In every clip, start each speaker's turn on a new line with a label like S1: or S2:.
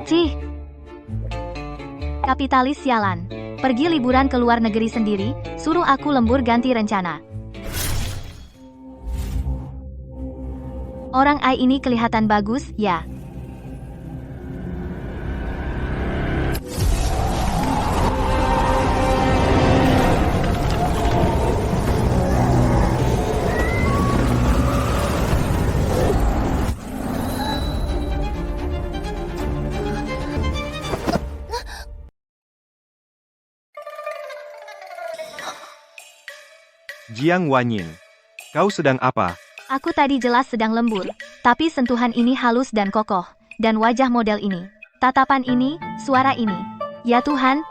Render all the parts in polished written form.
S1: Cih, kapitalis sialan. Pergi liburan ke luar negeri sendiri, suruh aku lembur ganti rencana. Orang Ai ini kelihatan bagus, ya.
S2: Jiang Wanyin, kau sedang apa?
S1: Aku tadi jelas sedang lembur, tapi sentuhan ini halus dan kokoh, dan wajah model ini, tatapan ini, suara ini. Ya Tuhan,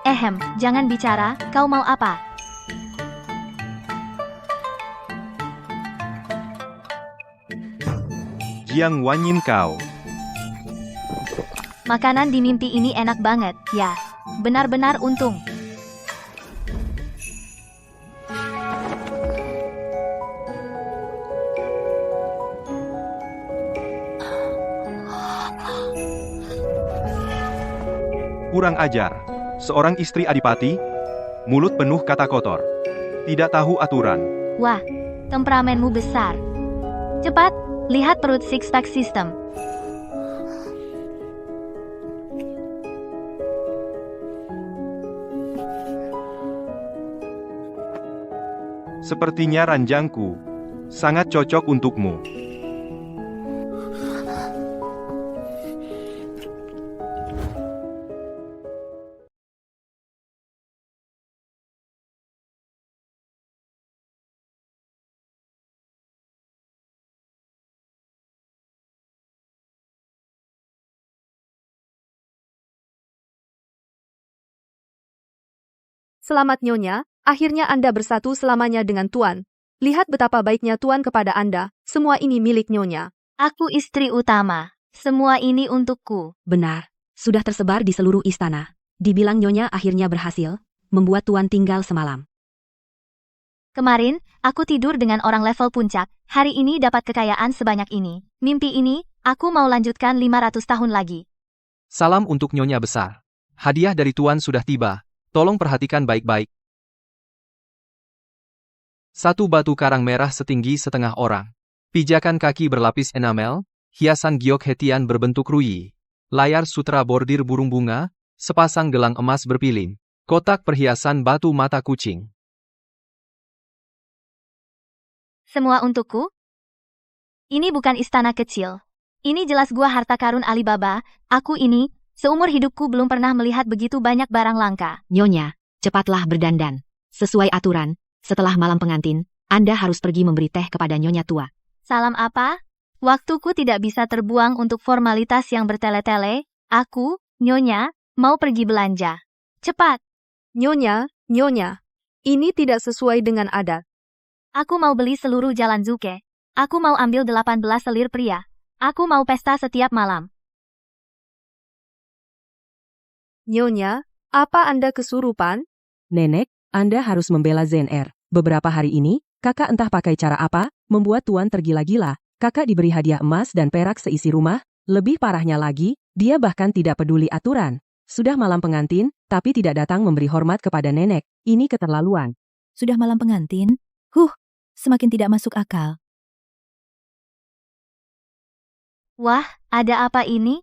S1: jangan bicara, kau mau apa?
S2: Jiang Wanyin kau.
S1: Makanan di mimpi ini enak banget, ya. Benar-benar untung.
S2: Kurang ajar. Seorang istri adipati, mulut penuh kata kotor. Tidak tahu aturan.
S1: Wah, temperamenmu besar. Cepat, lihat perut six-pack system.
S2: Sepertinya ranjangku sangat cocok untukmu.
S3: Selamat Nyonya, akhirnya Anda bersatu selamanya dengan Tuan. Lihat betapa baiknya Tuan kepada Anda, semua ini milik Nyonya.
S1: Aku istri utama. Semua ini untukku.
S4: Benar, sudah tersebar di seluruh istana. Dibilang Nyonya akhirnya berhasil, membuat Tuan tinggal semalam.
S1: Kemarin, aku tidur dengan orang level puncak. Hari ini dapat kekayaan sebanyak ini. Mimpi ini, aku mau lanjutkan 500 tahun lagi.
S5: Salam untuk Nyonya besar. Hadiah dari Tuan sudah tiba. Tolong perhatikan baik-baik. Satu batu karang merah setinggi setengah orang. Pijakan kaki berlapis enamel, hiasan giok hetian berbentuk ruyi. Layar sutra bordir burung bunga, sepasang gelang emas berpiling. Kotak perhiasan batu mata kucing.
S1: Semua untukku? Ini bukan istana kecil. Ini jelas gua harta karun Alibaba. Aku ini, seumur hidupku belum pernah melihat begitu banyak barang langka.
S4: Nyonya, cepatlah berdandan. Sesuai aturan, setelah malam pengantin, Anda harus pergi memberi teh kepada Nyonya tua.
S1: Salam apa? Waktuku tidak bisa terbuang untuk formalitas yang bertele-tele. Aku, Nyonya, mau pergi belanja. Cepat!
S3: Nyonya, ini tidak sesuai dengan adat.
S1: Aku mau beli seluruh jalan Zuke. Aku mau ambil 18 selir pria. Aku mau pesta setiap malam.
S3: Nyonya, apa Anda kesurupan?
S6: Nenek, Anda harus membela ZNR. Beberapa hari ini, kakak entah pakai cara apa, membuat Tuan tergila-gila. Kakak diberi hadiah emas dan perak seisi rumah. Lebih parahnya lagi, dia bahkan tidak peduli aturan. Sudah malam pengantin, tapi tidak datang memberi hormat kepada nenek. Ini keterlaluan.
S7: Sudah malam pengantin? Semakin tidak masuk akal.
S1: Wah, ada apa ini?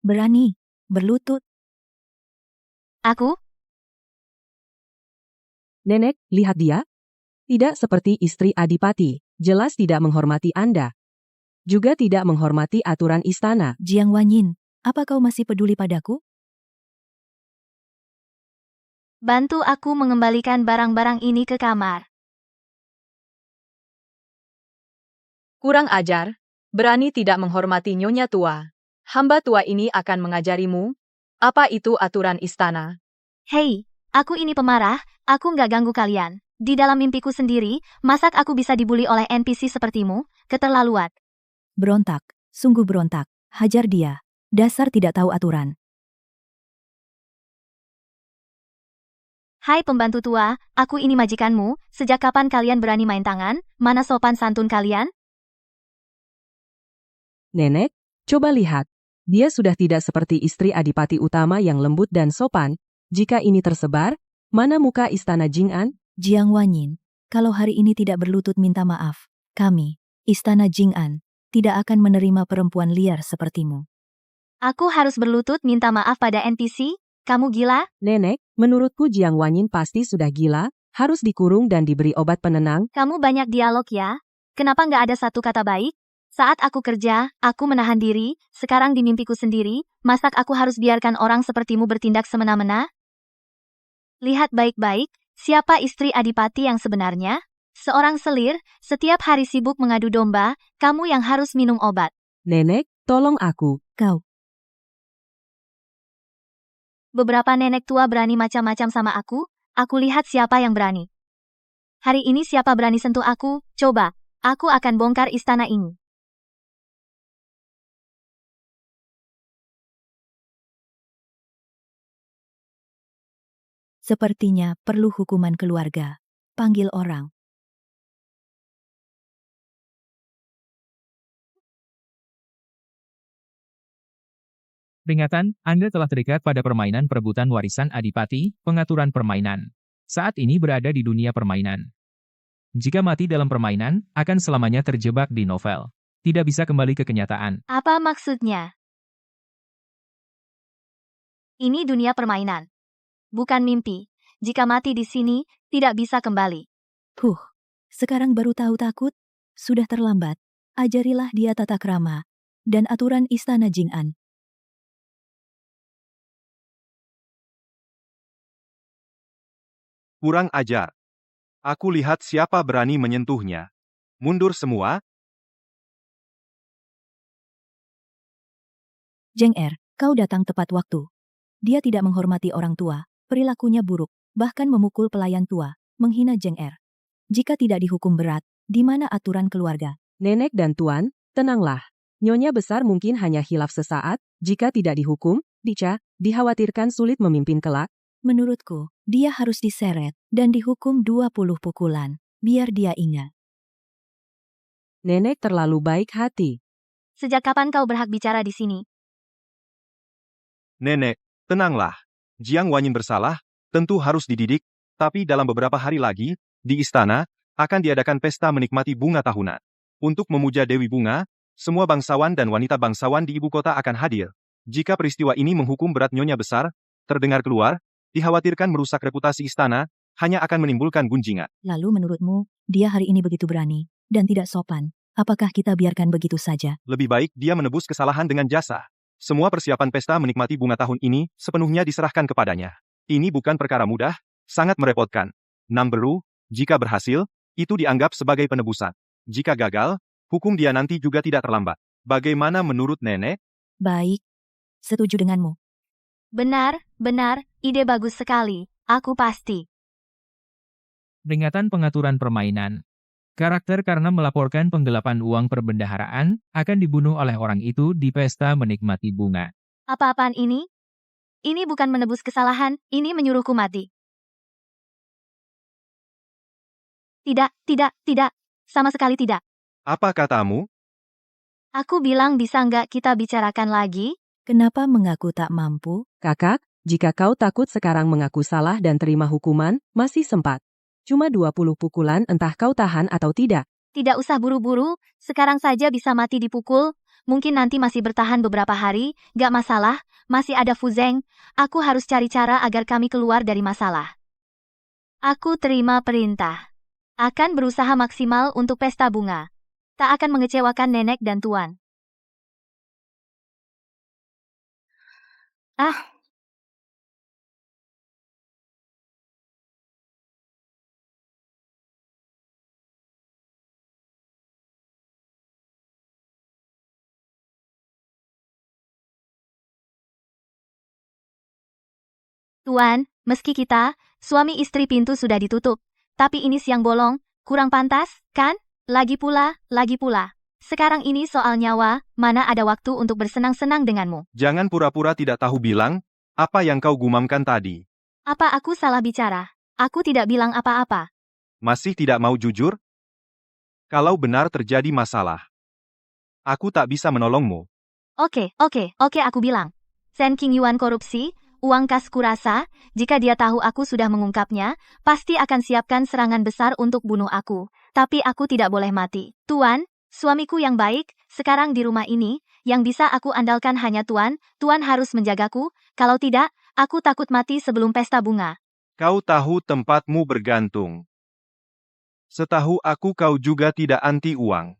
S7: Berani, berlutut.
S1: Aku?
S6: Nenek, lihat dia. Tidak seperti istri adipati. Jelas tidak menghormati Anda. Juga tidak menghormati aturan istana.
S7: Jiang Wanyin, apa kau masih peduli padaku?
S1: Bantu aku mengembalikan barang-barang ini ke kamar.
S3: Kurang ajar, berani tidak menghormati Nyonya tua. Hamba tua ini akan mengajarimu. Apa itu aturan istana?
S1: Hei, aku ini pemarah, aku nggak ganggu kalian. Di dalam mimpiku sendiri, masak aku bisa dibully oleh NPC sepertimu? Keterlaluan.
S7: Berontak, sungguh berontak. Hajar dia. Dasar tidak tahu aturan.
S1: Hai pembantu tua, aku ini majikanmu. Sejak kapan kalian berani main tangan? Mana sopan santun kalian?
S6: Nenek, Coba lihat. Dia sudah tidak seperti istri adipati utama yang lembut dan sopan. Jika ini tersebar, mana muka istana Jing'an?
S7: Jiang Wanyin, kalau hari ini tidak berlutut minta maaf, kami, Istana Jing'an, tidak akan menerima perempuan liar sepertimu.
S1: Aku harus berlutut minta maaf pada NPC? Kamu gila?
S6: Nenek, menurutku Jiang Wanyin pasti sudah gila, harus dikurung dan diberi obat penenang.
S1: Kamu banyak dialog ya? Kenapa nggak ada satu kata baik? Saat aku kerja, aku menahan diri, sekarang di mimpiku sendiri, masak aku harus biarkan orang sepertimu bertindak semena-mena? Lihat baik-baik, siapa istri adipati yang sebenarnya? Seorang selir, setiap hari sibuk mengadu domba, kamu yang harus minum obat.
S6: Nenek, tolong aku.
S7: Kau,
S1: Beberapa nenek tua berani macam-macam sama aku lihat siapa yang berani. Hari ini siapa berani sentuh aku, coba, aku akan bongkar istana ini.
S7: sepertinya perlu hukuman keluarga. Panggil orang.
S8: Peringatan, Anda telah terikat pada permainan perebutan warisan adipati, pengaturan permainan. Saat ini berada di dunia permainan. Jika mati dalam permainan, akan selamanya terjebak di novel. Tidak bisa kembali ke kenyataan.
S1: Apa maksudnya? Ini dunia permainan. Bukan mimpi. Jika mati di sini, tidak bisa kembali.
S7: Sekarang baru tahu takut? Sudah terlambat. Ajarilah dia tata krama dan aturan Istana Jing'an.
S2: Kurang ajar. Aku lihat siapa berani menyentuhnya. Mundur semua.
S7: Zheng kau datang tepat waktu. Dia tidak menghormati orang tua, perilakunya buruk, bahkan memukul pelayan tua, menghina Zheng. Jika tidak dihukum berat, di mana aturan keluarga?
S6: Nenek dan Tuan, tenanglah. Nyonya besar mungkin hanya hilaf sesaat, jika tidak dihukum, dikhawatirkan sulit memimpin kelak.
S7: Menurutku, dia harus diseret dan dihukum 20 pukulan, biar dia ingat.
S6: Nenek terlalu baik hati.
S1: Sejak kapan kau berhak bicara di sini?
S2: Nenek, tenanglah. Jiang Wanyin bersalah, tentu harus dididik, tapi dalam beberapa hari lagi, di istana, akan diadakan pesta menikmati bunga tahunan. Untuk memuja Dewi Bunga, semua bangsawan dan wanita bangsawan di ibu kota akan hadir. Jika peristiwa ini menghukum berat nyonya besar, terdengar keluar, dikhawatirkan merusak reputasi istana, hanya akan menimbulkan gunjingan.
S7: Lalu menurutmu, dia hari ini begitu berani dan tidak sopan. Apakah kita biarkan begitu saja?
S2: Lebih baik dia menebus kesalahan dengan jasa. Semua persiapan pesta menikmati bunga tahun ini sepenuhnya diserahkan kepadanya. Ini bukan perkara mudah, sangat merepotkan. Namberu, jika berhasil, itu dianggap sebagai penebusan. Jika gagal, hukum dia nanti juga tidak terlambat. Bagaimana menurut nenek?
S7: Baik, setuju denganmu.
S1: Benar, ide bagus sekali. Aku pasti.
S8: Peringatan pengaturan permainan. Karakter karena melaporkan penggelapan uang perbendaharaan, akan dibunuh oleh orang itu di pesta menikmati bunga.
S1: Apa-apaan ini? Ini bukan menebus kesalahan, ini menyuruhku mati. Tidak. Sama sekali tidak.
S2: Apa katamu?
S1: Aku bilang bisa nggak kita bicarakan lagi?
S7: Kenapa mengaku tak mampu?
S6: Kakak, jika kau takut sekarang mengaku salah dan terima hukuman, masih sempat. Cuma 20 pukulan entah kau tahan atau tidak.
S1: Tidak usah buru-buru, sekarang saja bisa mati dipukul. Mungkin nanti masih bertahan beberapa hari, gak masalah, masih ada Fuzeng. Aku harus cari cara agar kami keluar dari masalah. Aku terima perintah. Akan berusaha maksimal untuk pesta bunga. Tak akan mengecewakan nenek dan tuan. Tuan, meski kita, suami istri pintu sudah ditutup. Tapi ini siang bolong, kurang pantas, kan? Lagi pula. Sekarang ini soal nyawa, mana ada waktu untuk bersenang-senang denganmu.
S2: Jangan pura-pura tidak tahu bilang, apa yang kau gumamkan tadi.
S1: Apa aku salah bicara? Aku tidak bilang apa-apa.
S2: Masih tidak mau jujur? Kalau benar terjadi masalah, aku tak bisa menolongmu.
S1: Oke, aku bilang. Shen Qingyuan korupsi, uang kas kurasa, jika dia tahu aku sudah mengungkapnya, pasti akan siapkan serangan besar untuk bunuh aku. Tapi aku tidak boleh mati. Tuan, suamiku yang baik, sekarang di rumah ini, yang bisa aku andalkan hanya Tuan, Tuan harus menjagaku, kalau tidak, aku takut mati sebelum pesta bunga.
S2: Kau tahu tempatmu bergantung. Setahu aku kau juga tidak anti uang.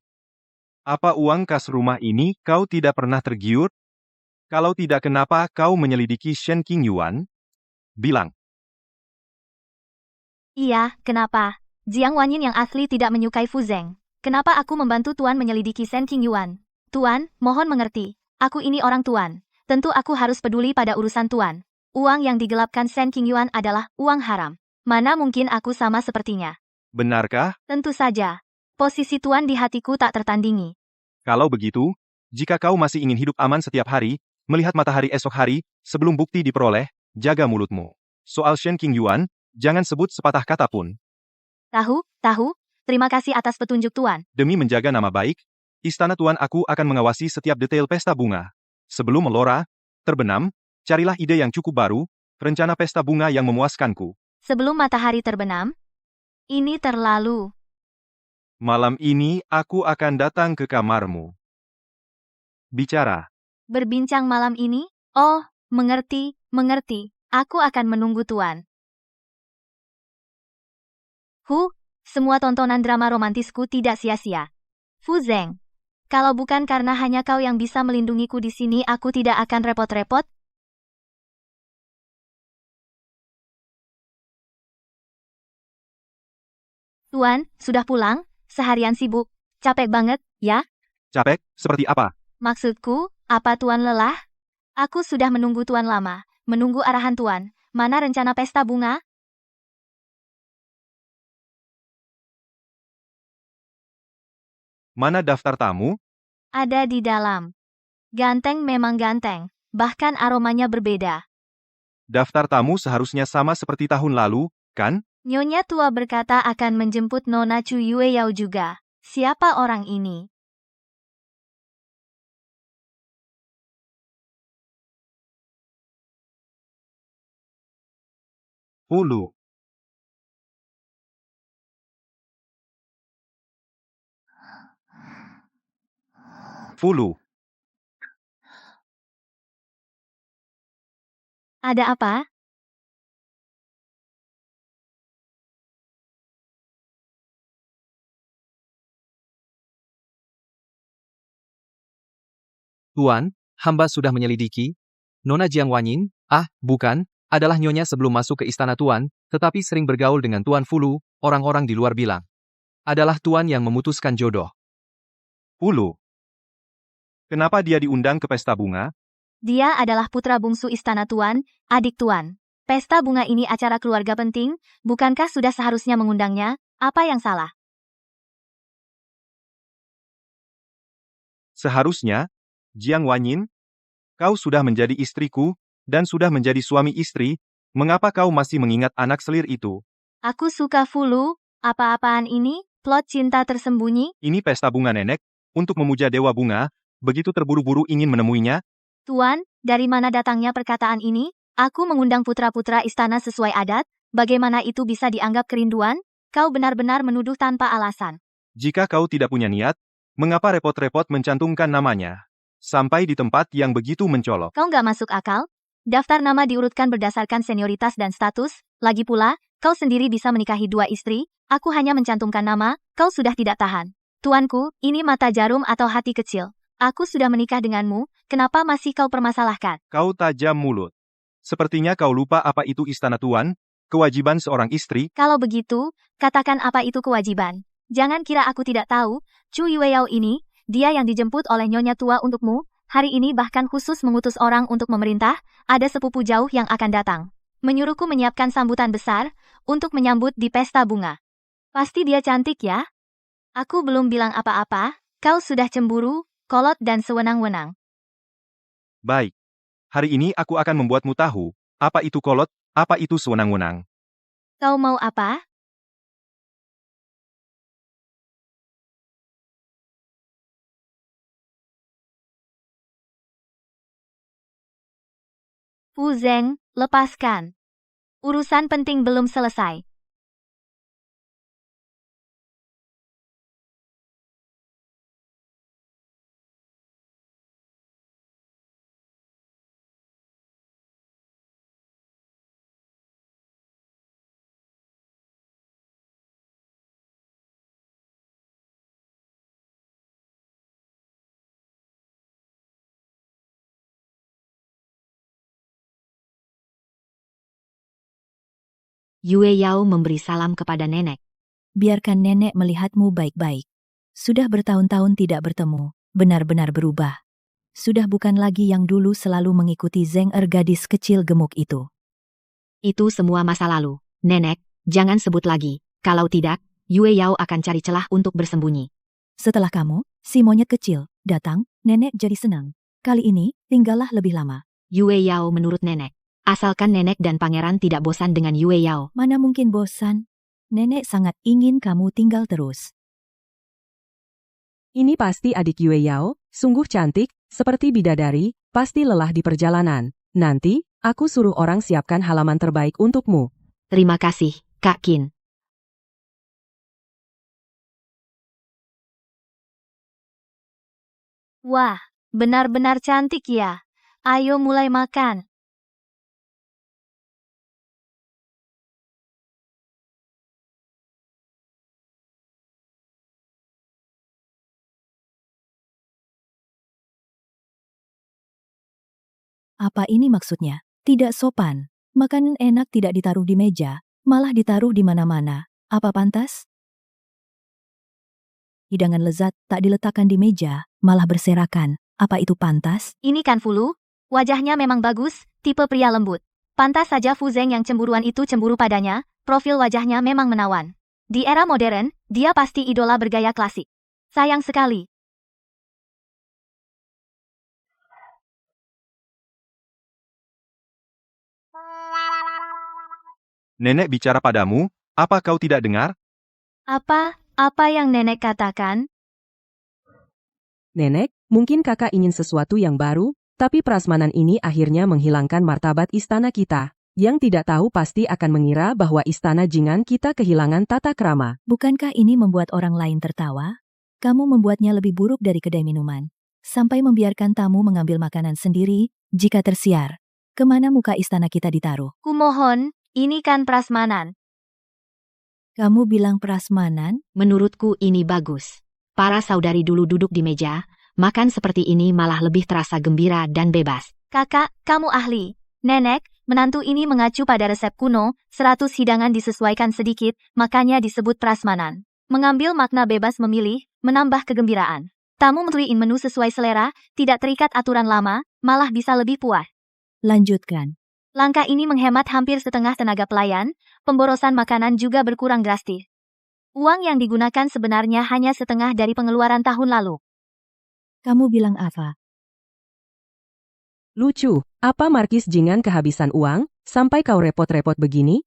S2: Apa uang kas rumah ini kau tidak pernah tergiur? Kalau tidak kenapa kau menyelidiki Shen Qingyuan? Bilang.
S1: Iya, kenapa? Jiang Wanyin yang asli tidak menyukai Fu Zeng. Kenapa aku membantu Tuan menyelidiki Shen Qingyuan? Tuan, mohon mengerti. Aku ini orang Tuan. Tentu aku harus peduli pada urusan Tuan. Uang yang digelapkan Shen Qingyuan adalah uang haram. Mana mungkin aku sama sepertinya?
S2: Benarkah?
S1: Tentu saja. Posisi Tuan di hatiku tak tertandingi.
S2: Kalau begitu, jika kau masih ingin hidup aman setiap hari, melihat matahari esok hari, sebelum bukti diperoleh, jaga mulutmu. Soal Shen Qingyuan, jangan sebut sepatah kata pun.
S1: Tahu, terima kasih atas petunjuk Tuan.
S2: Demi menjaga nama baik, istana Tuan aku akan mengawasi setiap detail pesta bunga. Sebelum melora, terbenam, carilah ide yang cukup baru, rencana pesta bunga yang memuaskanku.
S1: Sebelum matahari terbenam? Ini terlalu.
S2: Malam ini aku akan datang ke kamarmu. Bicara.
S1: Berbincang malam ini? Oh, mengerti. Aku akan menunggu Tuan. Semua tontonan drama romantisku tidak sia-sia. Fu Zeng, kalau bukan karena hanya kau yang bisa melindungiku di sini, aku tidak akan repot-repot. Tuan, sudah pulang? Seharian sibuk. Capek banget, ya?
S2: Capek? Seperti apa?
S1: Maksudku, apa Tuan lelah? Aku sudah menunggu Tuan lama. Menunggu arahan Tuan. Mana rencana pesta bunga?
S2: Mana daftar tamu?
S1: Ada di dalam. Ganteng memang ganteng. Bahkan aromanya berbeda.
S2: Daftar tamu seharusnya sama seperti tahun lalu, kan?
S1: Nyonya tua berkata akan menjemput Nona Chu Yue Yao juga. Siapa orang ini?
S2: Hulu. Fulu.
S1: Ada apa?
S5: Tuan, hamba sudah menyelidiki. Nona Jiang Wanyin, bukan, adalah nyonya sebelum masuk ke istana Tuan, tetapi sering bergaul dengan Tuan Fulu, orang-orang di luar bilang. Adalah Tuan yang memutuskan jodoh.
S2: Hulu. Kenapa dia diundang ke pesta bunga?
S1: Dia adalah putra bungsu istana Tuan, adik Tuan. Pesta bunga ini acara keluarga penting, bukankah sudah seharusnya mengundangnya? Apa yang salah?
S2: Seharusnya, Jiang Wanyin, kau sudah menjadi istriku, dan sudah menjadi suami istri, mengapa kau masih mengingat anak selir itu?
S1: Aku suka Fulu, apa-apaan ini? Plot cinta tersembunyi?
S2: Ini pesta bunga nenek, untuk memuja dewa bunga, begitu terburu-buru ingin menemuinya?
S1: Tuan, dari mana datangnya perkataan ini? Aku mengundang putra-putra istana sesuai adat, bagaimana itu bisa dianggap kerinduan? Kau benar-benar menuduh tanpa alasan.
S2: Jika kau tidak punya niat, mengapa repot-repot mencantumkan namanya? Sampai di tempat yang begitu mencolok.
S1: Kau nggak masuk akal? Daftar nama diurutkan berdasarkan senioritas dan status, lagi pula, kau sendiri bisa menikahi 2 istri, aku hanya mencantumkan nama, kau sudah tidak tahan. Tuanku, ini mata jarum atau hati kecil. Aku sudah menikah denganmu, kenapa masih kau permasalahkan?
S2: Kau tajam mulut. Sepertinya kau lupa apa itu istana Tuan, kewajiban seorang istri.
S1: Kalau begitu, katakan apa itu kewajiban. Jangan kira aku tidak tahu, Chu Yueyao ini, dia yang dijemput oleh nyonya tua untukmu, hari ini bahkan khusus mengutus orang untuk memerintah, ada sepupu jauh yang akan datang. Menyuruhku menyiapkan sambutan besar, untuk menyambut di pesta bunga. Pasti dia cantik ya? Aku belum bilang apa-apa, kau sudah cemburu, kolot dan sewenang-wenang.
S2: Baik. Hari ini aku akan membuatmu tahu, apa itu kolot, apa itu sewenang-wenang.
S1: Kau mau apa? Fu Zeng, lepaskan. Urusan penting belum selesai.
S4: Yue Yao memberi salam kepada nenek.
S7: Biarkan nenek melihatmu baik-baik. Sudah bertahun-tahun tidak bertemu, benar-benar berubah. Sudah bukan lagi yang dulu selalu mengikuti Zeng gadis kecil gemuk itu.
S4: Itu semua masa lalu. Nenek, jangan sebut lagi. Kalau tidak, Yue Yao akan cari celah untuk bersembunyi.
S7: Setelah kamu, si monyet kecil, datang, nenek jadi senang. Kali ini, tinggallah lebih lama.
S4: Yue Yao menurut nenek. Asalkan nenek dan pangeran tidak bosan dengan Yue Yao.
S7: Mana mungkin bosan? Nenek sangat ingin kamu tinggal terus.
S6: Ini pasti adik Yue Yao, sungguh cantik, seperti bidadari, pasti lelah di perjalanan. Nanti, aku suruh orang siapkan halaman terbaik untukmu.
S4: Terima kasih, Kak Qin.
S1: Wah, benar-benar cantik ya. Ayo mulai makan.
S7: Apa ini maksudnya? Tidak sopan. Makanan enak tidak ditaruh di meja, malah ditaruh di mana-mana. Apa pantas? Hidangan lezat tak diletakkan di meja, malah berserakan. Apa itu pantas?
S1: Ini kan Fulu, wajahnya memang bagus, tipe pria lembut. Pantas saja Fu Zeng yang cemburuan itu cemburu padanya, profil wajahnya memang menawan. Di era modern, dia pasti idola bergaya klasik. Sayang sekali.
S2: Nenek bicara padamu, apa kau tidak dengar?
S1: Apa yang nenek katakan?
S6: Nenek, mungkin kakak ingin sesuatu yang baru, tapi prasmanan ini akhirnya menghilangkan martabat istana kita. Yang tidak tahu pasti akan mengira bahwa istana Jingan kita kehilangan tata krama.
S7: Bukankah ini membuat orang lain tertawa? Kamu membuatnya lebih buruk dari kedai minuman. Sampai membiarkan tamu mengambil makanan sendiri, jika tersiar. Kemana muka istana kita ditaruh?
S1: Kumohon, ini kan prasmanan.
S7: Kamu bilang prasmanan?
S4: Menurutku ini bagus. Para saudari dulu duduk di meja, makan seperti ini malah lebih terasa gembira dan bebas.
S1: Kakak, kamu ahli. Nenek, menantu ini mengacu pada resep kuno, 100 hidangan disesuaikan sedikit, makanya disebut prasmanan. Mengambil makna bebas memilih, menambah kegembiraan. Tamu menuin menu sesuai selera, tidak terikat aturan lama, malah bisa lebih puas.
S7: Lanjutkan.
S1: Langkah ini menghemat hampir setengah tenaga pelayan, pemborosan makanan juga berkurang drastis. Uang yang digunakan sebenarnya hanya setengah dari pengeluaran tahun lalu.
S7: Kamu bilang apa?
S6: Lucu, apa Markis Jingan kehabisan uang, sampai kau repot-repot begini?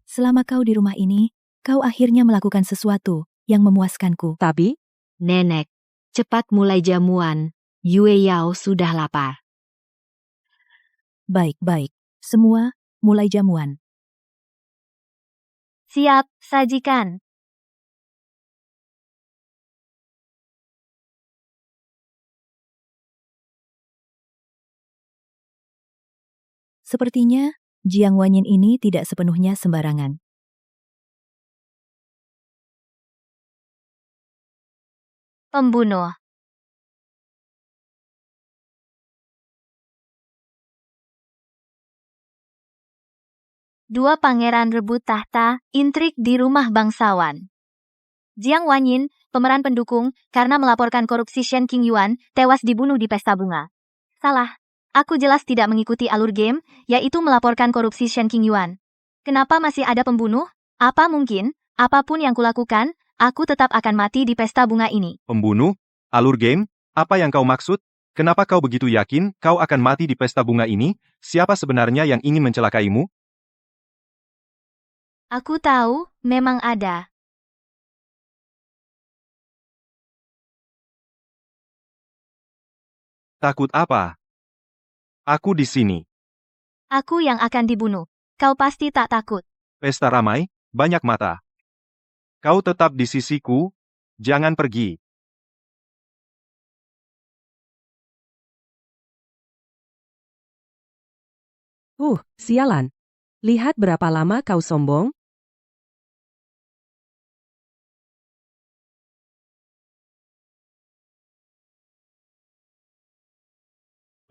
S7: Selama kau di rumah ini, kau akhirnya melakukan sesuatu yang memuaskanku.
S6: Tapi,
S4: Nenek, cepat mulai jamuan. Yue Yao sudah lapar.
S7: Baik-baik. Semua, mulai jamuan.
S1: Siap, sajikan.
S7: Sepertinya, Jiang Wanyin ini tidak sepenuhnya sembarangan.
S1: Pembunuh. Dua pangeran rebut tahta, intrik di rumah bangsawan. Jiang Wanyin, pemeran pendukung, karena melaporkan korupsi Shen Qingyuan, tewas dibunuh di pesta bunga. Salah. Aku jelas tidak mengikuti alur game, yaitu melaporkan korupsi Shen Qingyuan. Kenapa masih ada pembunuh? Apa mungkin, apapun yang kulakukan, aku tetap akan mati di pesta bunga ini.
S2: Pembunuh? Alur game? Apa yang kau maksud? Kenapa kau begitu yakin kau akan mati di pesta bunga ini? Siapa sebenarnya yang ingin mencelakaimu?
S1: Aku tahu, memang ada.
S2: Takut apa? Aku di sini.
S1: Aku yang akan dibunuh. Kau pasti tak takut.
S2: Pesta ramai, banyak mata. Kau tetap di sisiku, jangan pergi.
S6: Sialan. Lihat berapa lama kau sombong.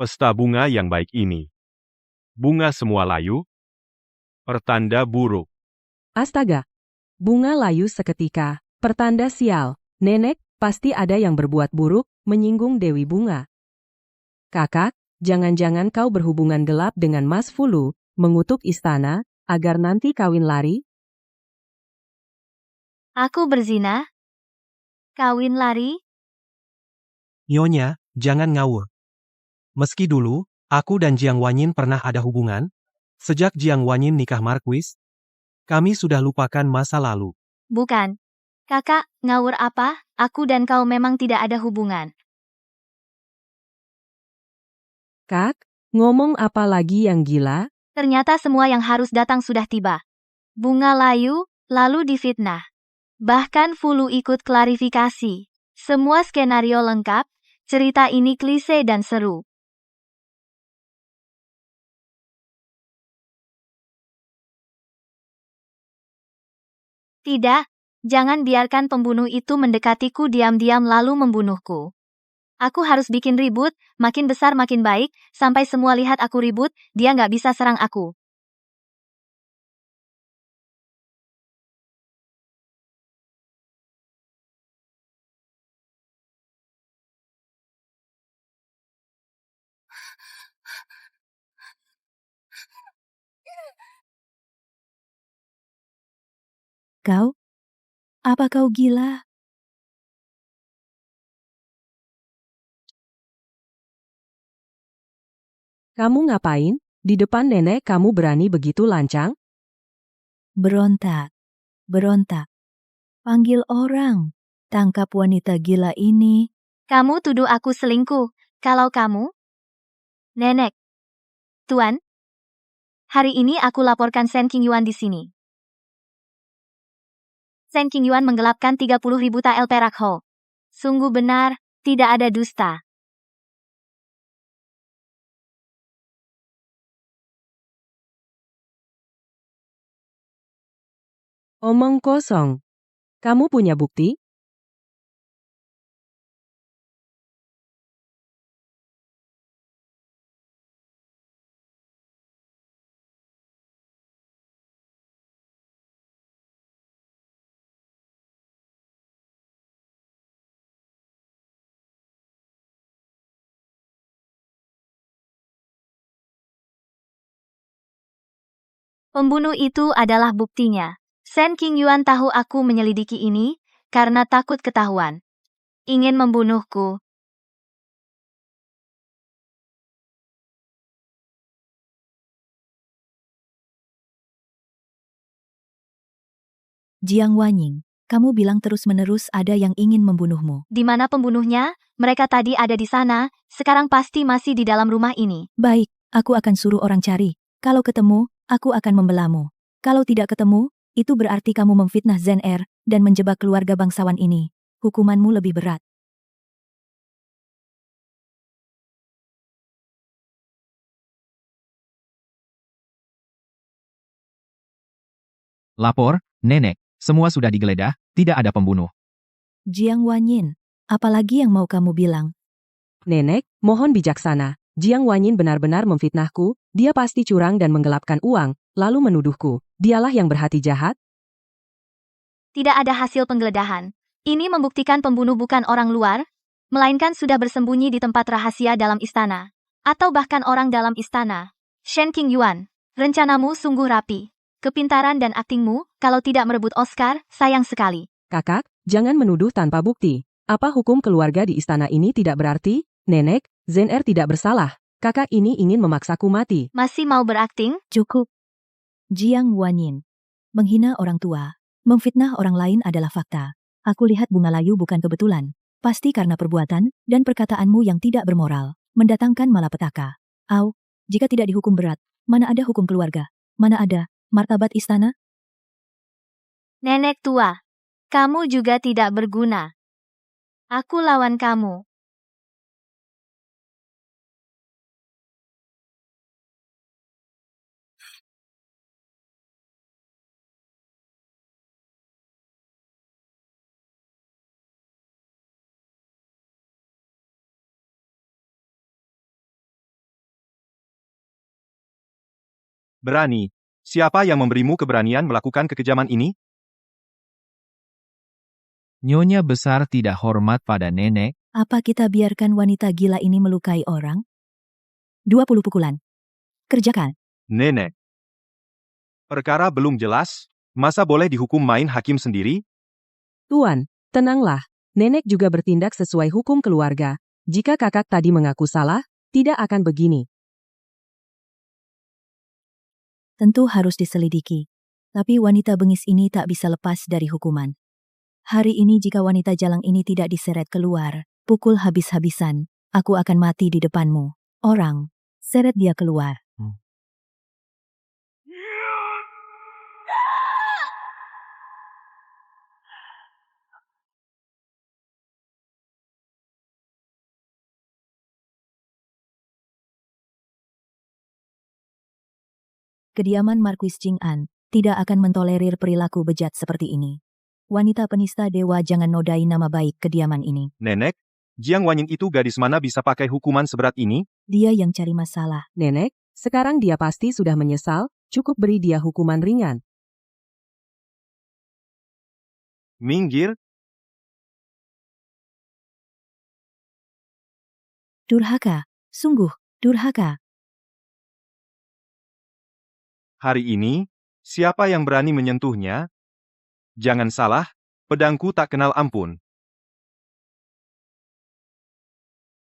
S2: Pesta bunga yang baik ini. Bunga semua layu. Pertanda buruk.
S6: Astaga. Bunga layu seketika. Pertanda sial. Nenek, pasti ada yang berbuat buruk, menyinggung Dewi Bunga. Kakak, jangan-jangan kau berhubungan gelap dengan Mas Fulu, mengutuk istana, agar nanti kawin lari?
S1: Aku berzina? Kawin lari?
S9: Nyonya, jangan ngawur. Meski dulu, aku dan Jiang Wanyin pernah ada hubungan, sejak Jiang Wanyin nikah Marquis, kami sudah lupakan masa lalu.
S1: Bukan. Kakak, ngawur apa? Aku dan kau memang tidak ada hubungan.
S6: Kak, ngomong apa lagi yang gila?
S1: Ternyata semua yang harus datang sudah tiba. Bunga layu, lalu difitnah. Bahkan Fulu ikut klarifikasi. Semua skenario lengkap, cerita ini klise dan seru. Tidak, jangan biarkan pembunuh itu mendekatiku diam-diam lalu membunuhku. Aku harus bikin ribut, makin besar makin baik, sampai semua lihat aku ribut, dia nggak bisa serang aku.
S7: Kau? Apa kau gila?
S6: Kamu ngapain? Di depan nenek kamu berani begitu lancang?
S7: Berontak. Berontak. Panggil orang. Tangkap wanita gila ini.
S1: Kamu tuduh aku selingkuh. Kalau kamu? Nenek. Tuan. Hari ini aku laporkan Shen Qingyuan di sini. Shen Qingyuan menggelapkan 30.000 tael perak Ho. Sungguh benar, tidak ada dusta.
S6: Omong kosong. Kamu punya bukti?
S1: Pembunuh itu adalah buktinya. Shen Qingyuan tahu aku menyelidiki ini, karena takut ketahuan. Ingin membunuhku.
S7: Jiang Wanyin, kamu bilang terus-menerus ada yang ingin membunuhmu.
S1: Di mana pembunuhnya? Mereka tadi ada di sana, sekarang pasti masih di dalam rumah ini.
S7: Baik, aku akan suruh orang cari. Kalau ketemu, aku akan membelamu. Kalau tidak ketemu, itu berarti kamu memfitnah Zen Er dan menjebak keluarga bangsawan ini. Hukumanmu lebih berat.
S8: Lapor, Nenek, semua sudah digeledah, tidak ada pembunuh.
S7: Jiang Wanyin, apalagi yang mau kamu bilang?
S6: Nenek, mohon bijaksana. Jiang Wanyin benar-benar memfitnahku, dia pasti curang dan menggelapkan uang, lalu menuduhku. Dialah yang berhati jahat?
S1: Tidak ada hasil penggeledahan. Ini membuktikan pembunuh bukan orang luar, melainkan sudah bersembunyi di tempat rahasia dalam istana. Atau bahkan orang dalam istana. Shen Qingyuan, rencanamu sungguh rapi. Kepintaran dan aktingmu, kalau tidak merebut Oscar, sayang sekali.
S6: Kakak, jangan menuduh tanpa bukti. Apa hukum keluarga di istana ini tidak berarti? Nenek, Zen Er tidak bersalah. Kakak ini ingin memaksaku mati.
S1: Masih mau berakting?
S7: Cukup. Jiang Wanyin. Menghina orang tua, memfitnah orang lain adalah fakta. Aku lihat bunga layu bukan kebetulan. Pasti karena perbuatan dan perkataanmu yang tidak bermoral, mendatangkan malapetaka. Au, Jika tidak dihukum berat, mana ada hukum keluarga? Mana ada martabat istana?
S1: Nenek tua, kamu juga tidak berguna. Aku lawan kamu.
S2: Berani. Siapa yang memberimu keberanian melakukan kekejaman ini?
S8: Nyonya besar tidak hormat pada nenek.
S7: Apa kita biarkan wanita gila ini melukai orang? 20 pukulan. Kerjakan.
S2: Nenek. Perkara belum jelas, masa boleh dihukum main hakim sendiri?
S6: Tuan, tenanglah. Nenek juga bertindak sesuai hukum keluarga. Jika kakak tadi mengaku salah, tidak akan begini.
S7: Tentu harus diselidiki. Tapi wanita bengis ini tak bisa lepas dari hukuman. Hari ini jika wanita jalang ini tidak diseret keluar, pukul habis-habisan, aku akan mati di depanmu. Orang, seret dia keluar. Kediaman Marquis Jing An tidak akan mentolerir perilaku bejat seperti ini. Wanita penista dewa jangan nodai nama baik kediaman ini.
S2: Nenek, Jiang Wanyin itu gadis mana bisa pakai hukuman seberat ini?
S7: Dia yang cari masalah.
S6: Nenek, sekarang dia pasti sudah menyesal, cukup beri dia hukuman ringan.
S2: Minggir.
S7: Durhaka, sungguh, durhaka.
S2: Hari ini, siapa yang berani menyentuhnya? Jangan salah, pedangku tak kenal ampun.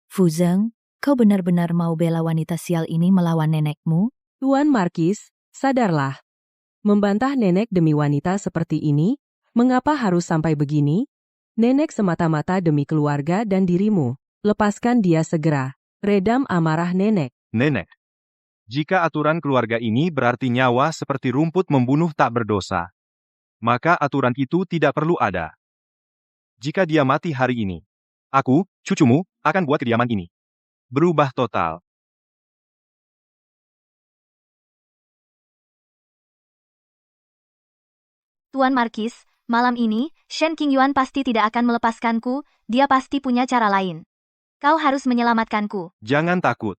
S7: Fu Zeng, kau benar-benar mau bela wanita sial ini melawan nenekmu?
S6: Tuan Markis, sadarlah. Membantah nenek demi wanita seperti ini, mengapa harus sampai begini? Nenek semata-mata demi keluarga dan dirimu. Lepaskan dia segera. Redam amarah nenek.
S2: Nenek. Jika aturan keluarga ini berarti nyawa seperti rumput membunuh tak berdosa, maka aturan itu tidak perlu ada. Jika dia mati hari ini, aku, cucumu, akan buat kediaman ini berubah total.
S1: Tuan Markis, malam ini, Shen Qingyuan pasti tidak akan melepaskanku, dia pasti punya cara lain. Kau harus menyelamatkanku.
S2: Jangan takut.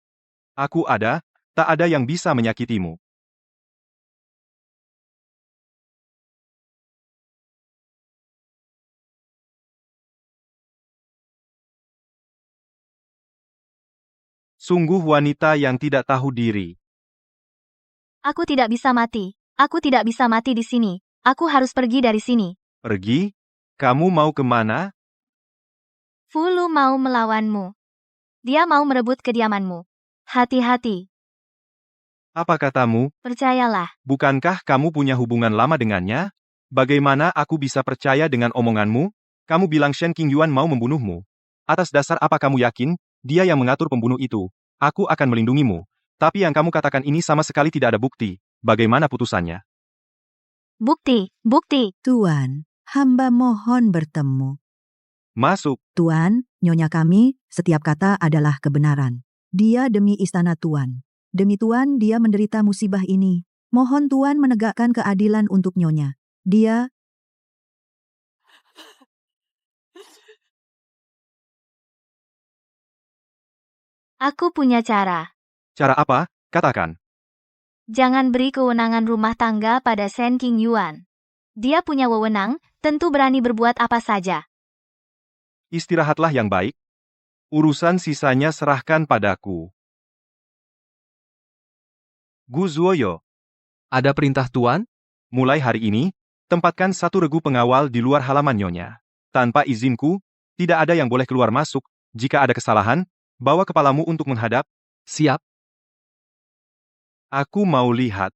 S2: Aku ada, tak ada yang bisa menyakitimu. Sungguh wanita yang tidak tahu diri.
S1: Aku tidak bisa mati. Aku tidak bisa mati di sini. Aku harus pergi dari sini.
S2: Pergi? Kamu mau kemana?
S1: Fu Lu mau melawanmu. Dia mau merebut kediamanmu. Hati-hati.
S2: Apa katamu?
S1: Percayalah.
S2: Bukankah kamu punya hubungan lama dengannya? Bagaimana aku bisa percaya dengan omonganmu? Kamu bilang Shen Qingyuan mau membunuhmu. Atas dasar apa kamu yakin, dia yang mengatur pembunuh itu? Aku akan melindungimu. Tapi yang kamu katakan ini sama sekali tidak ada bukti. Bagaimana putusannya?
S1: Bukti, bukti.
S10: Tuan, hamba mohon bertemu.
S2: Masuk.
S10: Tuan, nyonya kami, setiap kata adalah kebenaran. Dia demi istana Tuan. Demi Tuan dia menderita musibah ini. Mohon Tuan menegakkan keadilan untuk nyonya. Dia...
S1: Aku punya cara.
S2: Cara apa? Katakan.
S1: Jangan beri kewenangan rumah tangga pada Shen Qingyuan. Dia punya wewenang, tentu berani berbuat apa saja.
S2: Istirahatlah yang baik. Urusan sisanya serahkan padaku. Gu Zuoyo.
S5: Ada perintah tuan?
S2: Mulai hari ini, tempatkan satu regu pengawal di luar halaman nyonya. Tanpa izinku, tidak ada yang boleh keluar masuk. Jika ada kesalahan, bawa kepalamu untuk menghadap.
S5: Siap.
S2: Aku mau lihat.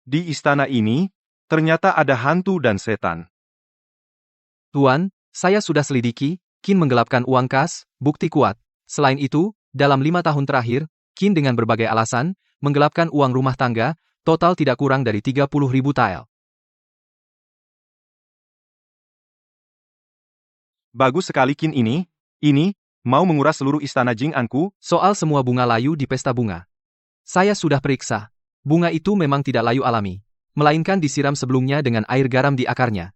S2: Di istana ini, ternyata ada hantu dan setan.
S5: Tuan, saya sudah selidiki, Qin menggelapkan uang kas, bukti kuat. Selain itu, dalam 5 tahun terakhir, Qin dengan berbagai alasan, menggelapkan uang rumah tangga, total tidak kurang dari 30.000 tael.
S2: Bagus sekali Qin ini, mau menguras seluruh istana Jing'anku.
S5: Soal semua bunga layu di pesta bunga. Saya sudah periksa. Bunga itu memang tidak layu alami, melainkan disiram sebelumnya dengan air garam di akarnya.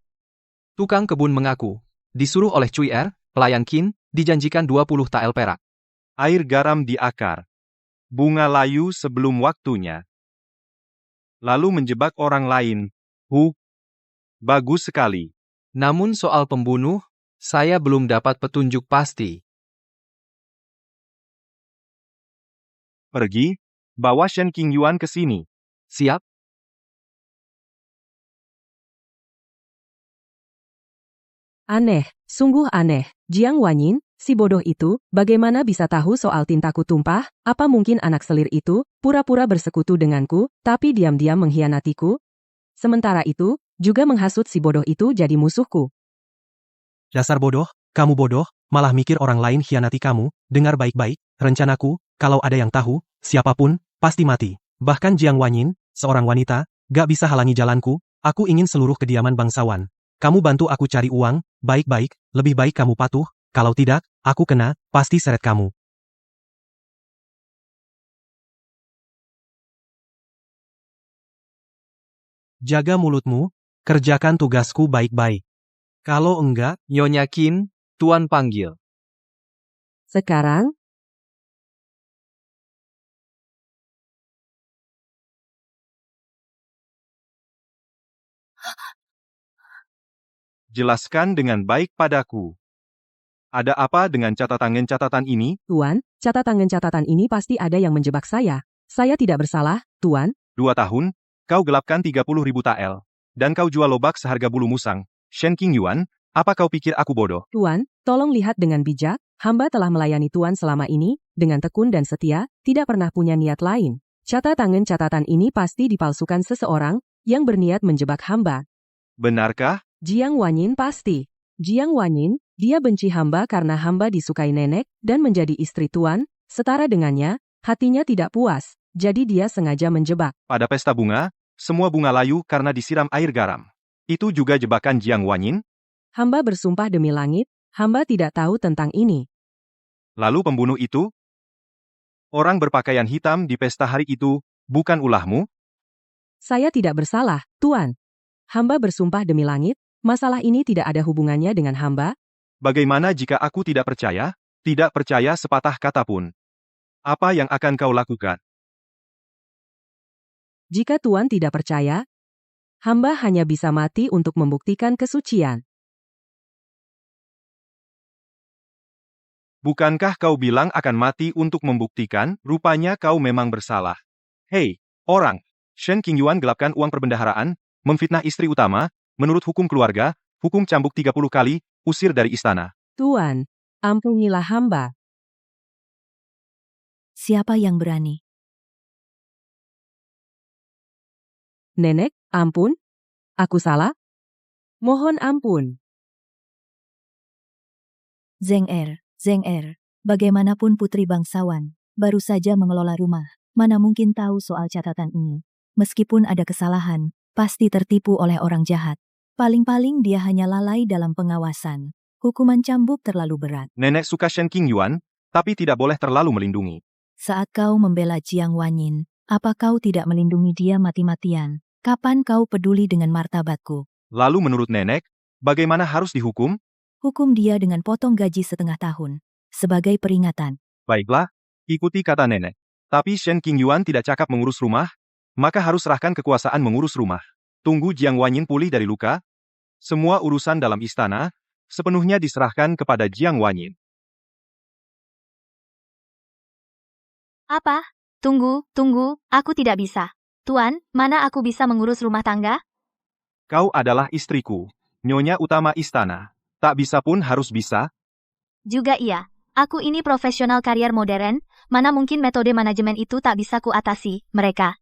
S5: Tukang kebun mengaku, disuruh oleh Cui Er, pelayan Qin, dijanjikan 20 tael perak.
S2: Air garam di akar. Bunga layu sebelum waktunya. Lalu menjebak orang lain. Bagus sekali.
S5: Namun soal pembunuh, saya belum dapat petunjuk pasti.
S2: Pergi, bawa Shen Qingyuan ke sini.
S5: Siap?
S6: Aneh, sungguh aneh. Jiang Wanyin, si bodoh itu, bagaimana bisa tahu soal tintaku tumpah? Apa mungkin anak selir itu, pura-pura bersekutu denganku, tapi diam-diam mengkhianatiku? Sementara itu, juga menghasut si bodoh itu jadi musuhku.
S9: Dasar bodoh, kamu bodoh, malah mikir orang lain khianati kamu. Dengar baik-baik, rencanaku, kalau ada yang tahu, siapapun, pasti mati. Bahkan Jiang Wanyin, seorang wanita, gak bisa halangi jalanku. Aku ingin seluruh kediaman bangsawan. Kamu bantu aku cari uang, baik-baik, lebih baik kamu patuh, kalau tidak, aku kena, pasti seret kamu. Jaga mulutmu, kerjakan tugasku baik-baik. Kalau enggak,
S5: Nyonya Qin, Tuan panggil.
S6: Sekarang,
S2: Jelaskan dengan baik padaku. Ada apa dengan catatan ini?
S6: Tuan, catatan ini pasti ada yang menjebak saya. Saya tidak bersalah, Tuan.
S2: 2 tahun, kau gelapkan 30.000 tael. Dan kau jual lobak seharga bulu musang. Shen Qingyuan, apa kau pikir aku bodoh?
S6: Tuan, tolong lihat dengan bijak, hamba telah melayani Tuan selama ini, dengan tekun dan setia, tidak pernah punya niat lain. Catatan ini pasti dipalsukan seseorang, yang berniat menjebak hamba.
S2: Benarkah?
S6: Jiang Wanyin pasti. Jiang Wanyin, dia benci hamba karena hamba disukai nenek, dan menjadi istri Tuan, setara dengannya, hatinya tidak puas, jadi dia sengaja menjebak.
S2: Pada pesta bunga, semua bunga layu karena disiram air garam. Itu juga jebakan Jiang Wanyin?
S6: Hamba bersumpah demi langit, hamba tidak tahu tentang ini.
S2: Lalu pembunuh itu? Orang berpakaian hitam di pesta hari itu, bukan ulahmu?
S6: Saya tidak bersalah, Tuan. Hamba bersumpah demi langit, masalah ini tidak ada hubungannya dengan hamba.
S2: Bagaimana jika aku tidak percaya? Tidak percaya sepatah kata pun. Apa yang akan kau lakukan?
S6: Jika Tuan tidak percaya, hamba hanya bisa mati untuk membuktikan kesucian.
S2: Bukankah kau bilang akan mati untuk membuktikan? Rupanya kau memang bersalah. Hei, orang! Shen Qingyuan gelapkan uang perbendaharaan, memfitnah istri utama, menurut hukum keluarga, hukum cambuk 30 kali, usir dari istana.
S6: Tuan, ampunilah hamba.
S7: Siapa yang berani?
S6: Nenek, ampun. Aku salah. Mohon ampun.
S7: Zeng Er, bagaimanapun putri bangsawan, baru saja mengelola rumah, mana mungkin tahu soal catatan ini. Meskipun ada kesalahan, pasti tertipu oleh orang jahat. Paling-paling dia hanya lalai dalam pengawasan. Hukuman cambuk terlalu berat.
S2: Nenek suka Shen Qingyuan, tapi tidak boleh terlalu melindungi.
S7: Saat kau membela Jiang Wanyin, apa kau tidak melindungi dia mati-matian? Kapan kau peduli dengan martabatku?
S2: Lalu menurut nenek, bagaimana harus dihukum?
S7: Hukum dia dengan potong gaji setengah tahun. Sebagai peringatan.
S2: Baiklah, ikuti kata nenek. Tapi Shen Qingyuan tidak cakap mengurus rumah, maka harus serahkan kekuasaan mengurus rumah. Tunggu Jiang Wanyin pulih dari luka. Semua urusan dalam istana, sepenuhnya diserahkan kepada Jiang Wanyin.
S1: Apa? Tunggu, aku tidak bisa. Tuan, mana aku bisa mengurus rumah tangga?
S2: Kau adalah istriku, nyonya utama istana. Tak bisa pun harus bisa.
S1: Juga iya. Aku ini profesional karier modern, mana mungkin metode manajemen itu tak bisa kuatasi mereka.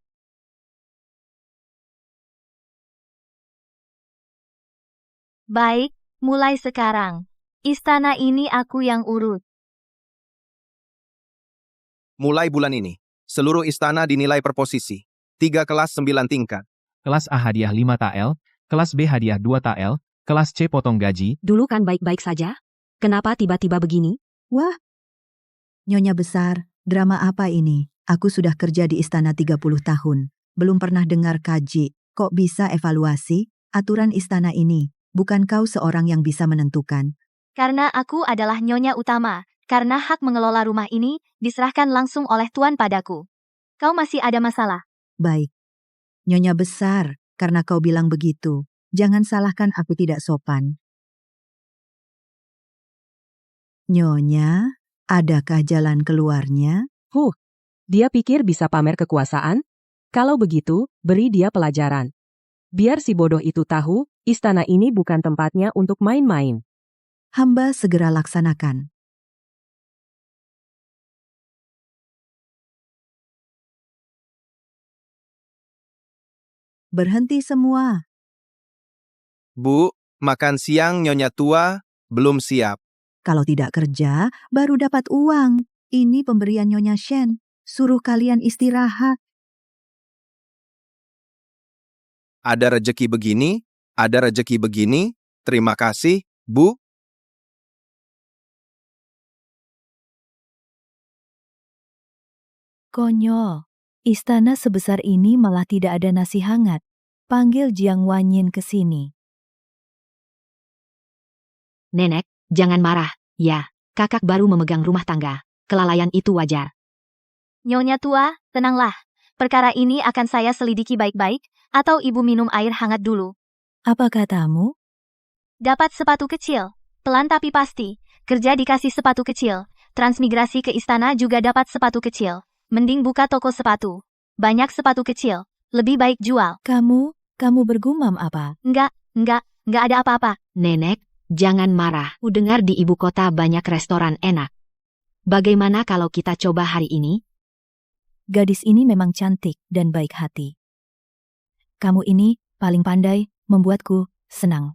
S1: Baik, mulai sekarang. Istana ini aku yang urus.
S11: Mulai bulan ini, Seluruh istana dinilai per posisi. 3 kelas 9 tingkat.
S8: Kelas A hadiah 5 tael, kelas B hadiah 2 tael, kelas C potong gaji.
S4: Dulu kan baik-baik saja. Kenapa tiba-tiba begini?
S10: Wah, Nyonya besar, drama apa ini? Aku sudah kerja di istana 30 tahun. Belum pernah dengar kaji. Kok bisa evaluasi? Aturan istana ini. Bukan kau seorang yang bisa menentukan.
S1: Karena aku adalah nyonya utama, karena hak mengelola rumah ini diserahkan langsung oleh tuan padaku. Kau masih ada masalah?
S10: Baik. Nyonya besar, karena kau bilang begitu. Jangan salahkan aku tidak sopan. Nyonya, adakah jalan keluarnya?
S6: Dia pikir bisa pamer kekuasaan? Kalau begitu, beri dia pelajaran. Biar si bodoh itu tahu, istana ini bukan tempatnya untuk main-main.
S10: Hamba segera laksanakan. Berhenti semua.
S11: Bu, makan siang Nyonya tua belum siap.
S10: Kalau tidak kerja, baru dapat uang. Ini pemberian Nyonya Shen. Suruh kalian istirahat.
S11: Ada rejeki begini, ada rejeki begini. Terima kasih, Bu.
S7: Konyol. Istana sebesar ini malah tidak ada nasi hangat. Panggil Jiang Wanyin ke sini.
S4: Nenek, jangan marah. Ya, kakak baru memegang rumah tangga. Kelalaian itu wajar.
S1: Nyonya tua, tenanglah. Perkara ini akan saya selidiki baik-baik, atau ibu minum air hangat dulu.
S7: Apa katamu?
S1: Dapat sepatu kecil. Pelan tapi pasti. Kerja dikasih sepatu kecil. Transmigrasi ke istana juga dapat sepatu kecil. Mending buka toko sepatu. Banyak sepatu kecil. Lebih baik jual.
S7: Kamu bergumam apa?
S1: Enggak ada apa-apa.
S4: Nenek, jangan marah. Udengar di ibu kota banyak restoran enak. Bagaimana kalau kita coba hari ini?
S7: Gadis ini memang cantik dan baik hati. Kamu ini paling pandai membuatku senang.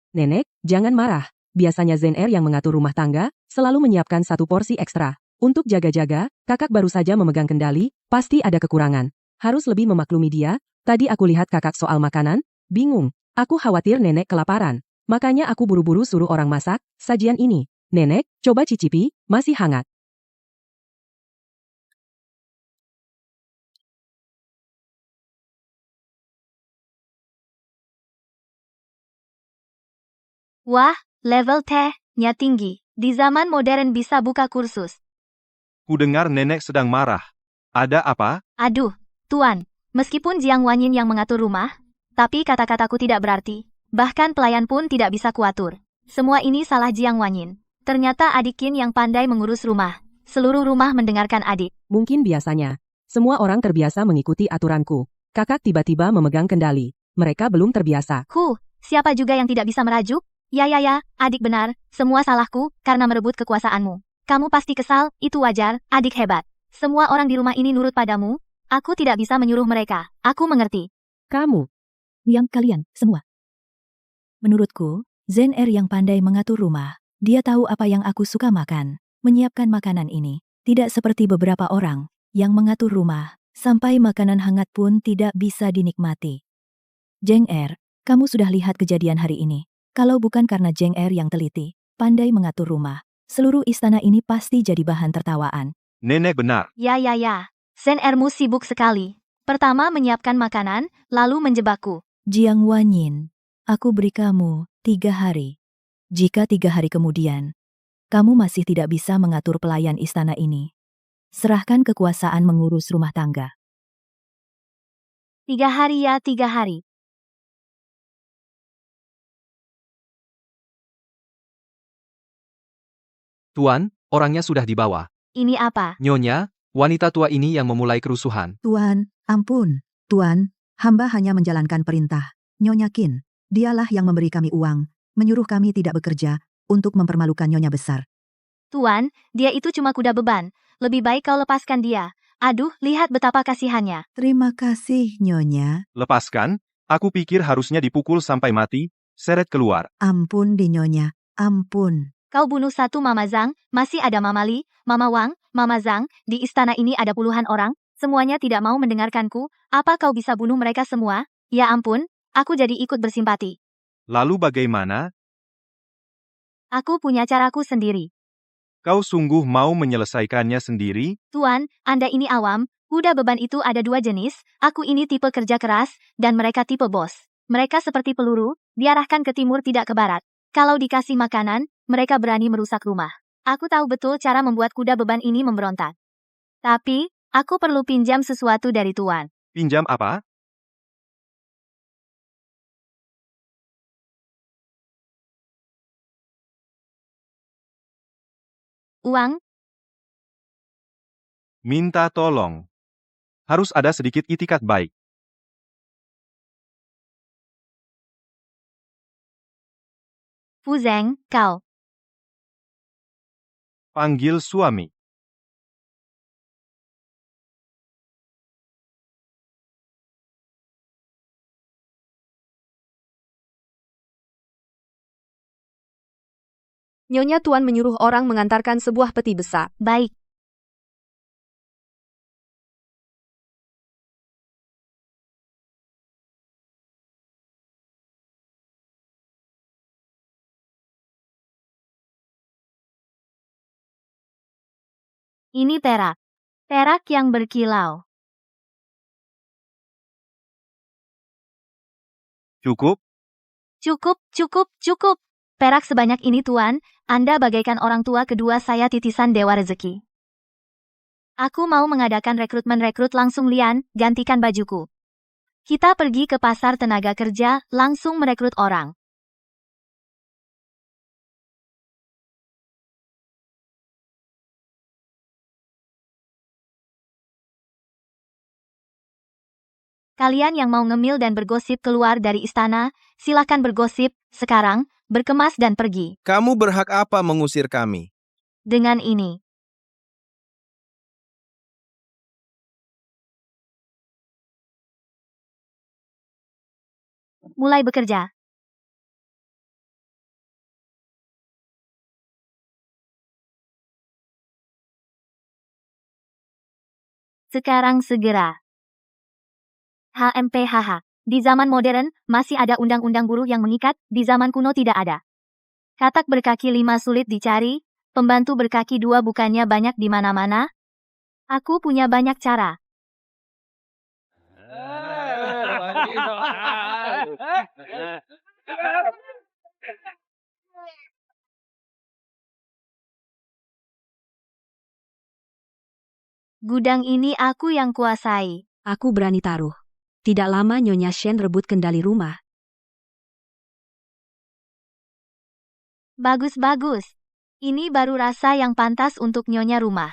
S6: Nenek, jangan marah. Biasanya ZNR yang mengatur rumah tangga, selalu menyiapkan satu porsi ekstra. Untuk jaga-jaga, kakak baru saja memegang kendali, pasti ada kekurangan. Harus lebih memaklumi dia. Tadi aku lihat kakak soal makanan, bingung. Aku khawatir nenek kelaparan. Makanya aku buru-buru suruh orang masak sajian ini. Nenek, coba cicipi, masih hangat.
S1: Wah, level tehnya tinggi. Di zaman modern bisa buka kursus.
S2: Ku dengar nenek sedang marah. Ada apa?
S1: Aduh, tuan. Meskipun Jiang Wanyin yang mengatur rumah, tapi kata-kataku tidak berarti. Bahkan pelayan pun tidak bisa kuatur. Semua ini salah Jiang Wanyin. Ternyata adik Qin yang pandai mengurus rumah. Seluruh rumah mendengarkan adik.
S6: Mungkin biasanya. Semua orang terbiasa mengikuti aturanku. Kakak tiba-tiba memegang kendali. Mereka belum terbiasa.
S1: Siapa juga yang tidak bisa merajuk? Ya, adik benar. Semua salahku karena merebut kekuasaanmu. Kamu pasti kesal, itu wajar, adik hebat. Semua orang di rumah ini nurut padamu. Aku tidak bisa menyuruh mereka. Aku mengerti.
S6: Kamu.
S7: Yang kalian, semua. Menurutku, ZNR yang pandai mengatur rumah. Dia tahu apa yang aku suka makan. Menyiapkan makanan ini. Tidak seperti beberapa orang yang mengatur rumah. Sampai makanan hangat pun tidak bisa dinikmati. ZNR, kamu sudah lihat kejadian hari ini. Kalau bukan karena ZNR yang teliti, pandai mengatur rumah, seluruh istana ini pasti jadi bahan tertawaan.
S2: Nenek benar.
S1: Ya. ZNR-mu sibuk sekali. Pertama menyiapkan makanan, lalu menjebakku.
S7: Jiang Wanyin, aku beri kamu 3 hari. Jika 3 hari kemudian, kamu masih tidak bisa mengatur pelayan istana ini, serahkan kekuasaan mengurus rumah tangga.
S1: 3 hari ya, 3 hari.
S5: Tuan, orangnya sudah dibawa.
S1: Ini apa?
S5: Nyonya, wanita tua ini yang memulai kerusuhan.
S10: Tuan, ampun. Tuan, hamba hanya menjalankan perintah. Nyonya Qin, dialah yang memberi kami uang, menyuruh kami tidak bekerja, untuk mempermalukan Nyonya besar.
S1: Tuan, dia itu cuma kuda beban. Lebih baik kau lepaskan dia. Aduh, lihat betapa kasihannya.
S10: Terima kasih, Nyonya.
S2: Lepaskan, aku pikir harusnya dipukul sampai mati, seret keluar.
S10: Ampun di Nyonya, ampun.
S1: Kau bunuh satu Mama Zhang, masih ada Mama Li, Mama Wang, Mama Zhang, di istana ini ada puluhan orang, semuanya tidak mau mendengarkanku, apa kau bisa bunuh mereka semua? Ya ampun, aku jadi ikut bersimpati.
S2: Lalu bagaimana?
S1: Aku punya caraku sendiri.
S2: Kau sungguh mau menyelesaikannya sendiri?
S1: Tuan, Anda ini awam, kuda beban itu ada dua jenis, aku ini tipe kerja keras, dan mereka tipe bos. Mereka seperti peluru, diarahkan ke timur tidak ke barat. Kalau dikasih makanan, mereka berani merusak rumah. Aku tahu betul cara membuat kuda beban ini memberontak. Tapi, aku perlu pinjam sesuatu dari Tuan.
S2: Pinjam apa?
S1: Uang,
S2: Minta tolong. Harus ada sedikit itikat baik.
S1: Fu Zeng, kau.
S2: Panggil suami.
S12: Nyonya Tuan menyuruh orang mengantarkan sebuah peti besar.
S1: Baik. Ini perak. Perak yang berkilau.
S2: Cukup?
S1: Cukup. Perak sebanyak ini Tuan, Anda bagaikan orang tua kedua saya titisan Dewa Rezeki. Aku mau mengadakan rekrut langsung Lian, gantikan bajuku. Kita pergi ke pasar tenaga kerja, langsung merekrut orang. Kalian yang mau ngemil dan bergosip keluar dari istana, silakan bergosip, sekarang, berkemas dan pergi.
S11: Kamu berhak apa mengusir kami?
S1: Dengan ini. Mulai bekerja. Sekarang segera. HMPHH. Di zaman modern, masih ada undang-undang buruh yang mengikat, di zaman kuno tidak ada. Katak berkaki 5 sulit dicari, pembantu berkaki 2 bukannya banyak di mana-mana. Aku punya banyak cara. Gudang ini aku yang kuasai.
S4: Aku berani taruh. Tidak lama Nyonya Shen rebut kendali rumah.
S1: Bagus. Ini baru rasa yang pantas untuk Nyonya rumah.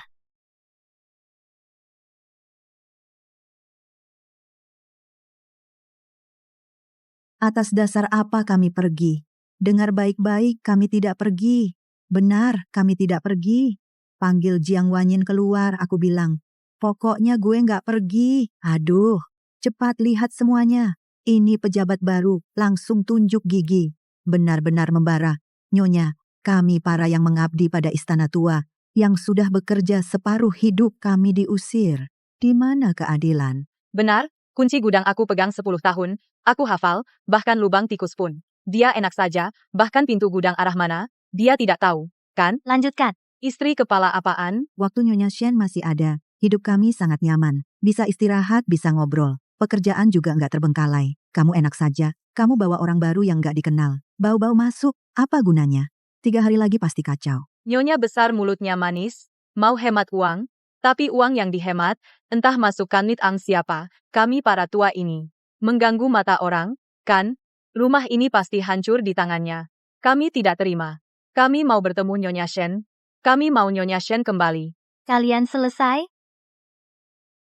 S10: Atas dasar apa kami pergi? Dengar baik-baik, kami tidak pergi. Benar, kami tidak pergi. Panggil Jiang Wanyin keluar, aku bilang. Pokoknya gue nggak pergi. Aduh, cepat lihat semuanya. Ini pejabat baru, langsung tunjuk gigi. Benar-benar membara. Nyonya, kami para yang mengabdi pada istana tua, yang sudah bekerja separuh hidup kami diusir. Di mana keadilan?
S3: Benar, kunci gudang aku pegang 10 tahun, aku hafal, bahkan lubang tikus pun. Dia enak saja, bahkan pintu gudang arah mana, dia tidak tahu, kan?
S1: Lanjutkan.
S3: Istri kepala apaan?
S10: Waktu Nyonya Shen masih ada, hidup kami sangat nyaman. Bisa istirahat, bisa ngobrol. Pekerjaan juga nggak terbengkalai. Kamu enak saja, kamu bawa orang baru yang nggak dikenal. Bau-bau masuk, apa gunanya? 3 hari lagi pasti kacau.
S3: Nyonya besar mulutnya manis, mau hemat uang, tapi uang yang dihemat, entah masuk kanit ang siapa, kami para tua ini. Mengganggu mata orang, kan? Rumah ini pasti hancur di tangannya. Kami tidak terima. Kami mau bertemu Nyonya Shen. Kami mau Nyonya Shen kembali.
S1: Kalian selesai?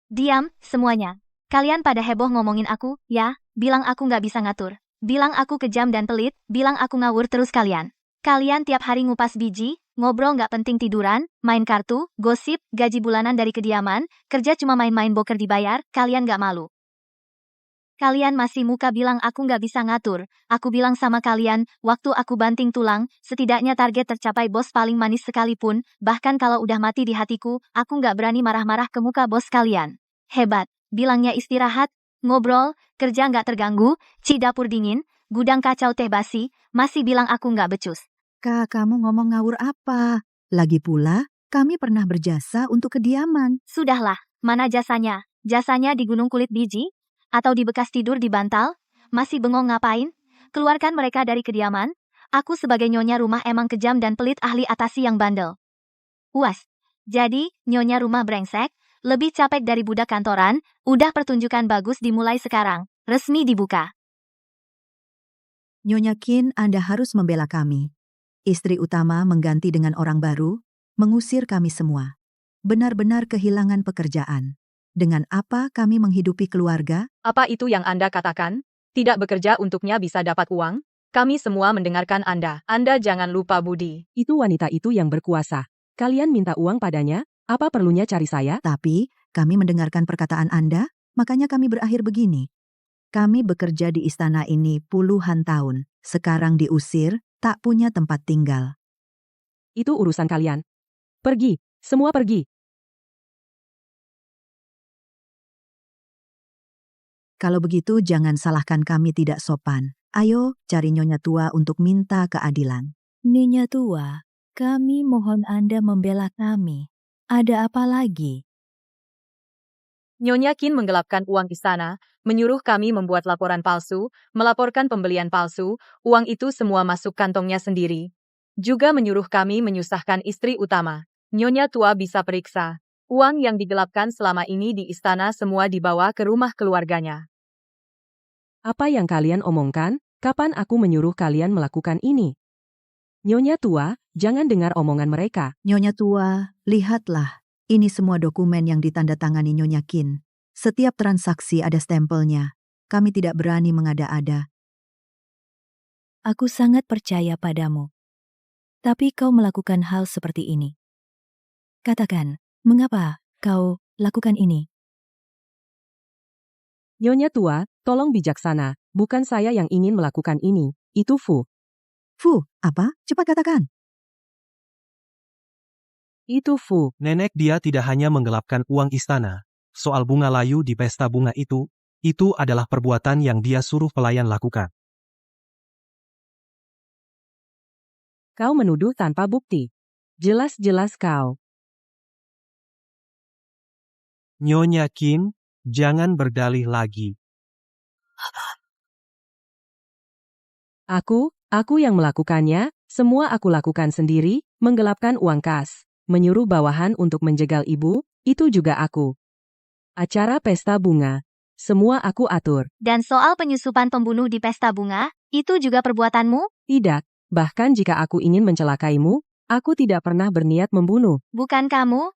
S1: Diam, semuanya. Kalian pada heboh ngomongin aku, ya? Bilang aku nggak bisa ngatur. Bilang aku kejam dan pelit, bilang aku ngawur terus kalian. Kalian tiap hari ngupas biji, ngobrol nggak penting tiduran, main kartu, gosip, gaji bulanan dari kediaman, kerja cuma main-main boker dibayar, kalian nggak malu. Kalian masih muka bilang aku nggak bisa ngatur. Aku bilang sama kalian, waktu aku banting tulang, setidaknya target tercapai bos paling manis sekalipun, bahkan kalau udah mati di hatiku, aku nggak berani marah-marah ke muka bos kalian. Hebat, bilangnya istirahat, ngobrol, kerja nggak terganggu, dapur dingin, gudang kacau teh basi, masih bilang aku nggak becus.
S10: Kak, kamu ngomong ngawur apa? Lagi pula, kami pernah berjasa untuk kediaman.
S1: Sudahlah, mana jasanya? Jasanya di gunung kulit biji? Atau di bekas tidur di bantal? Masih bengong ngapain? Keluarkan mereka dari kediaman. Aku sebagai nyonya rumah emang kejam dan pelit ahli atasi yang bandel. Puas. Jadi, nyonya rumah brengsek, lebih capek dari budak kantoran, udah pertunjukan bagus dimulai sekarang. Resmi dibuka.
S10: Nyonya Qin, Anda harus membela kami. Istri utama mengganti dengan orang baru, mengusir kami semua. Benar-benar kehilangan pekerjaan. Dengan apa kami menghidupi keluarga?
S3: Apa itu yang Anda katakan? Tidak bekerja untuknya bisa dapat uang? Kami semua mendengarkan Anda. Anda jangan lupa budi.
S6: Itu wanita itu yang berkuasa. Kalian minta uang padanya? Apa perlunya cari saya?
S10: Tapi, kami mendengarkan perkataan Anda, makanya kami berakhir begini. Kami bekerja di istana ini puluhan tahun. Sekarang diusir, tak punya tempat tinggal.
S6: Itu urusan kalian. Pergi, semua pergi.
S10: Kalau begitu jangan salahkan kami tidak sopan. Ayo cari nyonya tua untuk minta keadilan.
S7: Nyonya tua, kami mohon Anda membela kami. Ada apa lagi?
S3: Nyonya Qin menggelapkan uang istana, menyuruh kami membuat laporan palsu, melaporkan pembelian palsu, uang itu semua masuk kantongnya sendiri. Juga menyuruh kami menyusahkan istri utama. Nyonya tua bisa periksa. Uang yang digelapkan selama ini di istana semua dibawa ke rumah keluarganya.
S6: Apa yang kalian omongkan? Kapan aku menyuruh kalian melakukan ini? Nyonya tua, jangan dengar omongan mereka.
S10: Nyonya tua, lihatlah. Ini semua dokumen yang ditandatangani Nyonya Qin. Setiap transaksi ada stempelnya. Kami tidak berani mengada-ada.
S7: Aku sangat percaya padamu. Tapi kau melakukan hal seperti ini. Katakan, mengapa kau lakukan ini?
S6: Nyonya tua, tolong bijaksana. Bukan saya yang ingin melakukan ini. Itu Fu.
S10: Fu, apa? Cepat katakan.
S6: Itu Fu.
S9: Nenek dia tidak hanya menggelapkan uang istana. Soal bunga layu di pesta bunga itu adalah perbuatan yang dia suruh pelayan lakukan.
S6: Kau menuduh tanpa bukti. Jelas-jelas kau.
S9: Nyonya Qin, jangan berdalih lagi.
S6: Aku yang melakukannya, semua aku lakukan sendiri, menggelapkan uang kas, menyuruh bawahan untuk menjegal ibu, itu juga aku. Acara pesta bunga, semua aku atur.
S1: Dan soal penyusupan pembunuh di pesta bunga, itu juga perbuatanmu?
S6: Tidak, bahkan jika aku ingin mencelakaimu, aku tidak pernah berniat membunuh.
S1: Bukan kamu?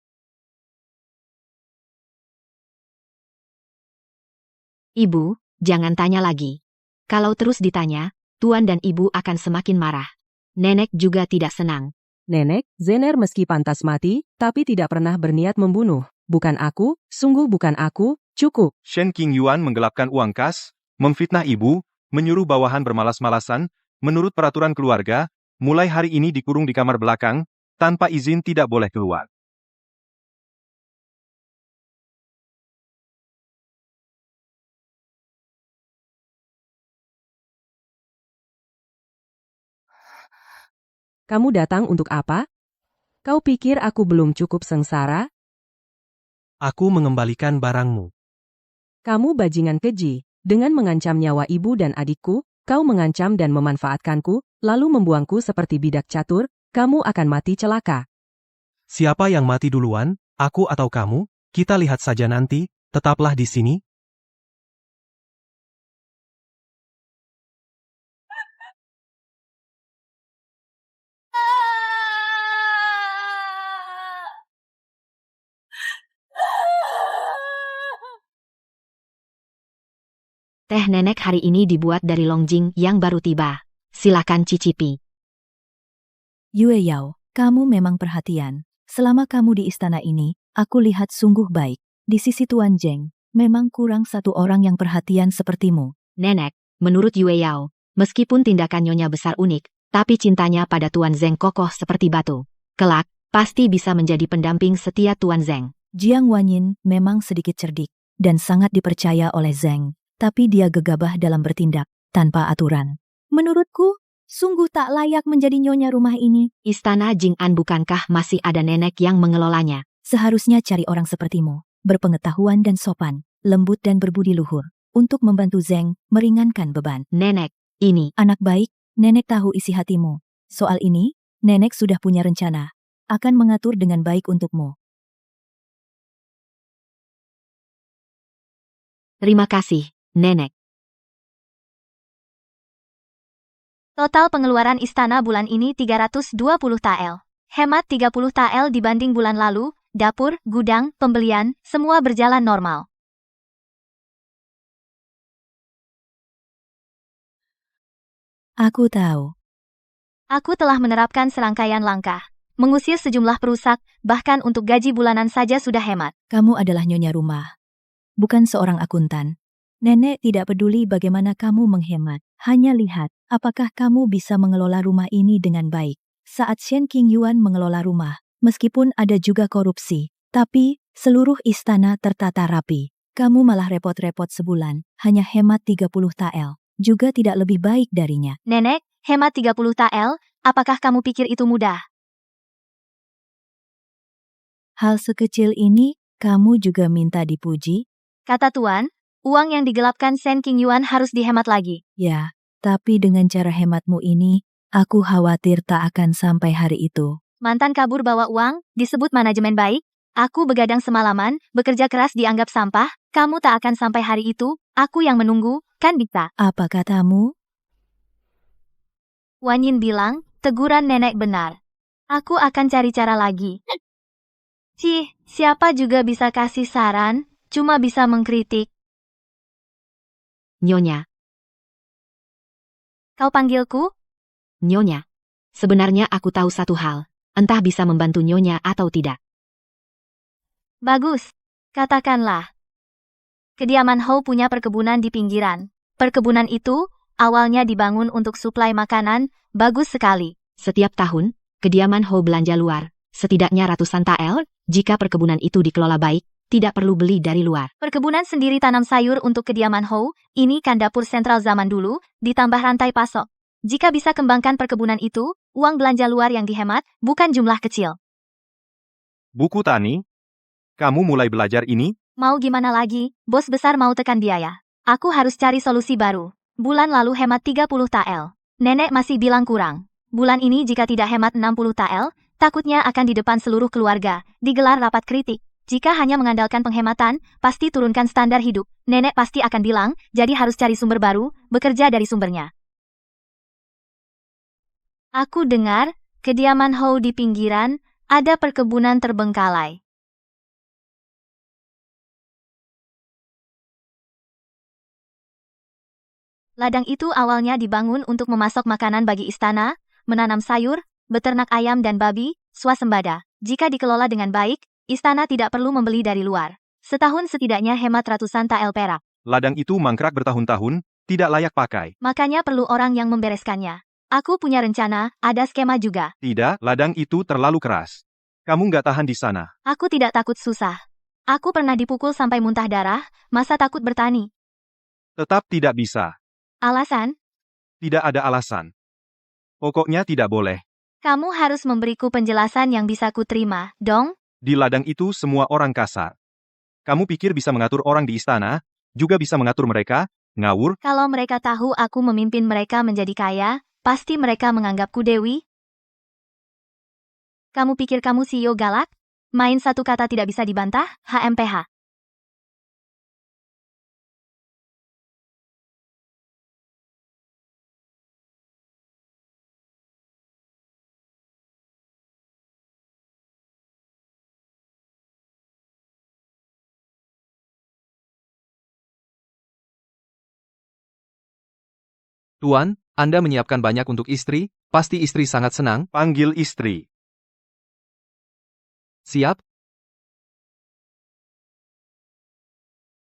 S4: Ibu, jangan tanya lagi. Kalau terus ditanya, Tuan dan Ibu akan semakin marah. Nenek juga tidak senang.
S6: Nenek, Zener meski pantas mati, tapi tidak pernah berniat membunuh. Bukan aku, sungguh bukan aku, cukup.
S2: Shen King Yuan menggelapkan uang kas, memfitnah ibu, menyuruh bawahan bermalas-malasan, menurut peraturan keluarga, mulai hari ini dikurung di kamar belakang, tanpa izin tidak boleh keluar.
S6: Kamu datang untuk apa? Kau pikir aku belum cukup sengsara?
S9: Aku mengembalikan barangmu.
S6: Kamu bajingan keji. Dengan mengancam nyawa ibu dan adikku, kau mengancam dan memanfaatkanku, lalu membuangku seperti bidak catur, kamu akan mati celaka.
S9: Siapa yang mati duluan, aku atau kamu? Kita lihat saja nanti, tetaplah di sini.
S4: Teh nenek hari ini dibuat dari longjing yang baru tiba. Silakan cicipi.
S7: Yue Yao, kamu memang perhatian. Selama kamu di istana ini, aku lihat sungguh baik. Di sisi Tuan Zheng, memang kurang satu orang yang perhatian sepertimu.
S4: Nenek, menurut Yue Yao, meskipun tindakan Nyonya besar unik, tapi cintanya pada Tuan Zheng kokoh seperti batu. Kelak, pasti bisa menjadi pendamping setia Tuan Zheng.
S7: Jiang Wanyin memang sedikit cerdik dan sangat dipercaya oleh Zheng, tapi dia gegabah dalam bertindak tanpa aturan. Menurutku, sungguh tak layak menjadi nyonya rumah ini.
S4: Istana Jing'an bukankah masih ada nenek yang mengelolanya?
S7: Seharusnya cari orang sepertimu, berpengetahuan dan sopan, lembut dan berbudi luhur, untuk membantu Zheng meringankan beban.
S4: Nenek, ini.
S7: Anak baik, nenek tahu isi hatimu. Soal ini, nenek sudah punya rencana. Akan mengatur dengan baik untukmu.
S4: Terima kasih, Nenek.
S1: Total pengeluaran istana bulan ini 320 tael. Hemat 30 tael dibanding bulan lalu, dapur, gudang, pembelian, semua berjalan normal.
S7: Aku tahu.
S1: Aku telah menerapkan serangkaian langkah. Mengusir sejumlah perusak, bahkan untuk gaji bulanan saja sudah hemat.
S7: Kamu adalah nyonya rumah, bukan seorang akuntan. Nenek tidak peduli bagaimana kamu menghemat. Hanya lihat, apakah kamu bisa mengelola rumah ini dengan baik. Saat Shen Qingyuan mengelola rumah, meskipun ada juga korupsi, tapi seluruh istana tertata rapi. Kamu malah repot-repot sebulan, hanya hemat 30 tael. Juga tidak lebih baik darinya.
S1: Nenek, hemat 30 tael, apakah kamu pikir itu mudah?
S7: Hal sekecil ini, kamu juga minta dipuji?
S1: Kata Tuan, uang yang digelapkan Shen Qingyuan harus dihemat lagi.
S7: Ya, tapi dengan cara hematmu ini, aku khawatir tak akan sampai hari itu.
S1: Mantan kabur bawa uang, disebut manajemen baik. Aku begadang semalaman, bekerja keras dianggap sampah. Kamu tak akan sampai hari itu, aku yang menunggu, kan bisa.
S7: Apa katamu?
S1: Wanyin bilang, teguran nenek benar. Aku akan cari cara lagi. Cih, siapa juga bisa kasih saran, cuma bisa mengkritik.
S4: Nyonya.
S1: Kau panggilku?
S4: Nyonya. Sebenarnya aku tahu satu hal, entah bisa membantu Nyonya atau tidak.
S1: Bagus. Katakanlah. Kediaman Hou punya perkebunan di pinggiran. Perkebunan itu, awalnya dibangun untuk suplai makanan, bagus sekali.
S4: Setiap tahun, kediaman Hou belanja luar, setidaknya ratusan tael, jika perkebunan itu dikelola baik, tidak perlu beli dari luar.
S1: Perkebunan sendiri tanam sayur untuk kediaman Hou, ini kan dapur sentral zaman dulu, ditambah rantai pasok. Jika bisa kembangkan perkebunan itu, uang belanja luar yang dihemat, bukan jumlah kecil.
S2: Buku Tani, kamu mulai belajar ini?
S1: Mau gimana lagi, bos besar mau tekan biaya. Aku harus cari solusi baru. Bulan lalu hemat 30 tael. Nenek masih bilang kurang. Bulan ini jika tidak hemat 60 tael, takutnya akan di depan seluruh keluarga, digelar rapat kritik. Jika hanya mengandalkan penghematan, pasti turunkan standar hidup. Nenek pasti akan bilang, jadi harus cari sumber baru, bekerja dari sumbernya. Aku dengar, kediaman Hou di pinggiran, ada perkebunan terbengkalai. Ladang itu awalnya dibangun untuk memasok makanan bagi istana, menanam sayur, beternak ayam dan babi, swasembada. Jika dikelola dengan baik, istana tidak perlu membeli dari luar. Setahun setidaknya hemat ratusan tael perak.
S2: Ladang itu mangkrak bertahun-tahun, tidak layak pakai.
S1: Makanya perlu orang yang membereskannya. Aku punya rencana, ada skema juga.
S2: Tidak, ladang itu terlalu keras. Kamu nggak tahan di sana.
S1: Aku tidak takut susah. Aku pernah dipukul sampai muntah darah, masa takut bertani?
S2: Tetap tidak bisa.
S1: Alasan?
S2: Tidak ada alasan. Pokoknya tidak boleh.
S1: Kamu harus memberiku penjelasan yang bisa kuterima, dong?
S2: Di ladang itu semua orang kasar. Kamu pikir bisa mengatur orang di istana, juga bisa mengatur mereka? Ngawur?
S1: Kalau mereka tahu aku memimpin mereka menjadi kaya, pasti mereka menganggapku dewi. Kamu pikir kamu CEO galak? Main satu kata tidak bisa dibantah, HMPH.
S5: Tuan, Anda menyiapkan banyak untuk istri, pasti istri sangat senang.
S2: Panggil istri.
S5: Siap?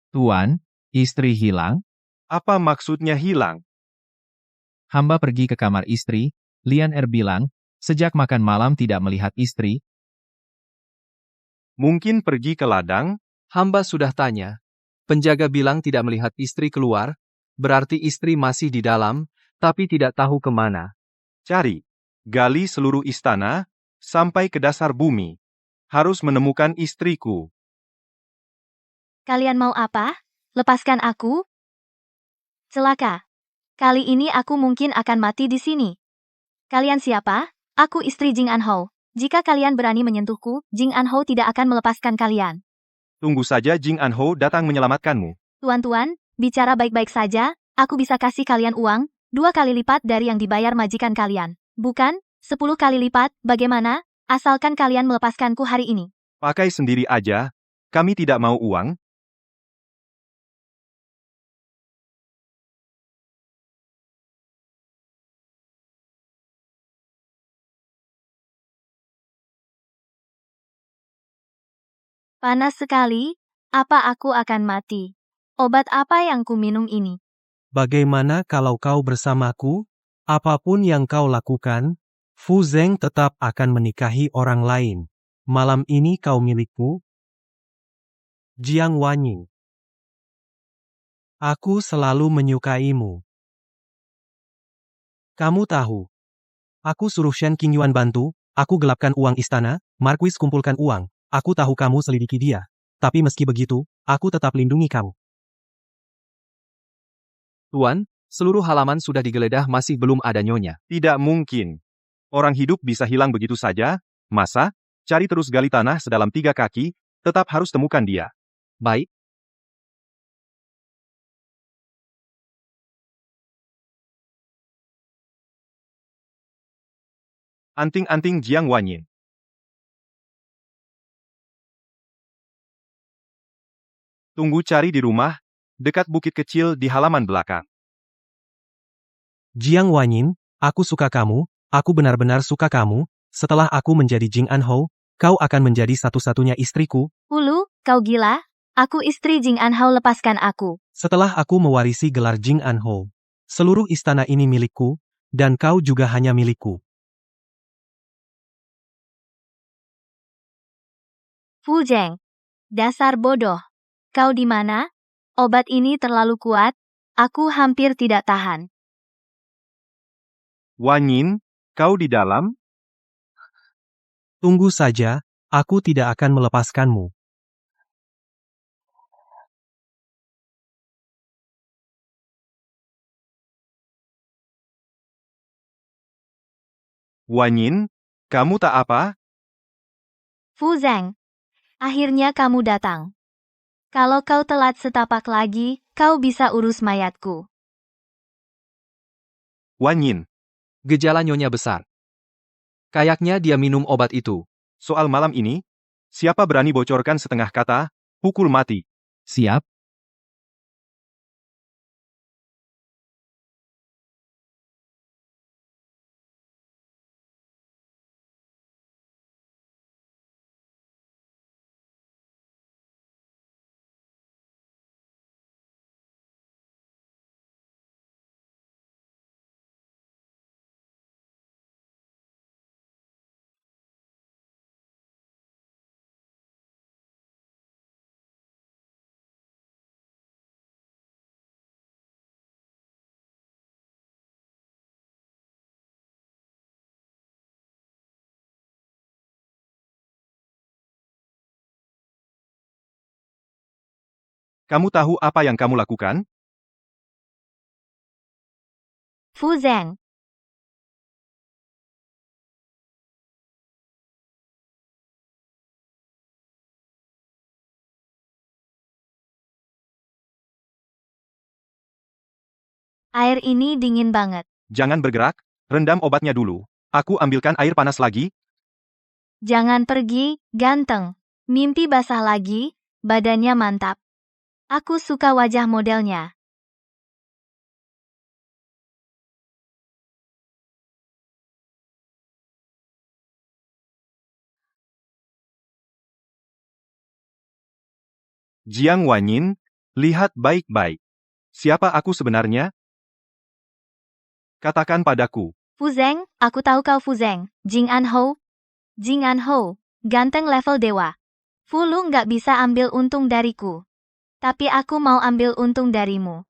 S8: Tuan, istri hilang?
S2: Apa maksudnya hilang?
S8: Hamba pergi ke kamar istri, Lian Er bilang, sejak makan malam tidak melihat istri.
S2: Mungkin pergi ke ladang?
S5: Hamba sudah tanya. Penjaga bilang tidak melihat istri keluar, berarti istri masih di dalam, tapi tidak tahu kemana.
S2: Cari. Gali seluruh istana, sampai ke dasar bumi. Harus menemukan istriku.
S1: Kalian mau apa? Lepaskan aku? Celaka. Kali ini aku mungkin akan mati di sini. Kalian siapa? Aku istri Jing Anhou. Jika kalian berani menyentuhku, Jing Anhou tidak akan melepaskan kalian.
S2: Tunggu saja Jing Anhou datang menyelamatkanmu.
S1: Tuan-tuan, bicara baik-baik saja, aku bisa kasih kalian uang, 2 kali lipat dari yang dibayar majikan kalian. Bukan, 10 kali lipat, bagaimana? Asalkan kalian melepaskanku hari ini.
S2: Pakai sendiri aja, kami tidak mau uang.
S1: Panas sekali, apa aku akan mati? Obat apa yang ku minum ini?
S9: Bagaimana kalau kau bersamaku? Apapun yang kau lakukan, Fu Zeng tetap akan menikahi orang lain. Malam ini kau milikku. Jiang Wanying. Aku selalu menyukaimu. Kamu tahu. Aku suruh Shen Qingyuan bantu, aku gelapkan uang istana, Marquis kumpulkan uang. Aku tahu kamu selidiki dia. Tapi meski begitu, aku tetap lindungi kamu.
S5: Tuan, seluruh halaman sudah digeledah masih belum ada nyonya.
S2: Tidak mungkin. Orang hidup bisa hilang begitu saja, masa? Cari terus gali tanah sedalam 3 kaki, tetap harus temukan dia.
S5: Baik.
S2: Anting-anting Jiang Wanyin. Tunggu cari di rumah, dekat bukit kecil di halaman belakang.
S9: Jiang Wanyin, aku suka kamu, aku benar-benar suka kamu. Setelah aku menjadi Jing Anhou, kau akan menjadi satu-satunya istriku.
S1: Hulu, kau gila? Aku istri Jing Anhou, lepaskan aku.
S9: Setelah aku mewarisi gelar Jing Anhou, seluruh istana ini milikku, dan kau juga hanya milikku.
S1: Fu Zeng. Dasar bodoh. Kau di mana? Obat ini terlalu kuat, aku hampir tidak tahan.
S2: Wanyin, kau di dalam?
S9: Tunggu saja, aku tidak akan melepaskanmu.
S2: Wanyin, kamu tak apa?
S1: Fu Zeng. Akhirnya kamu datang. Kalau kau telat setapak lagi, kau bisa urus mayatku.
S2: Wanyin,
S5: Gejala nyonya besar. Kayaknya dia minum obat itu.
S2: soal malam ini, siapa berani bocorkan setengah kata, pukul mati.
S8: Siap?
S2: Kamu tahu apa yang kamu lakukan?
S1: Fu Zeng. Air ini dingin banget.
S2: Jangan bergerak, rendam obatnya dulu. Aku ambilkan air panas lagi.
S1: Jangan pergi, ganteng. Mimpi basah lagi, badannya mantap. Aku suka wajah modelnya.
S2: Jiang Wanyin, lihat baik-baik. Siapa aku sebenarnya? Katakan padaku.
S1: Fu Zeng, aku tahu kau Fu Zeng. Jing Anhou. Jing Anhou, ganteng level dewa. Fu Lu nggak bisa ambil untung dariku. Tapi aku mau ambil untung darimu.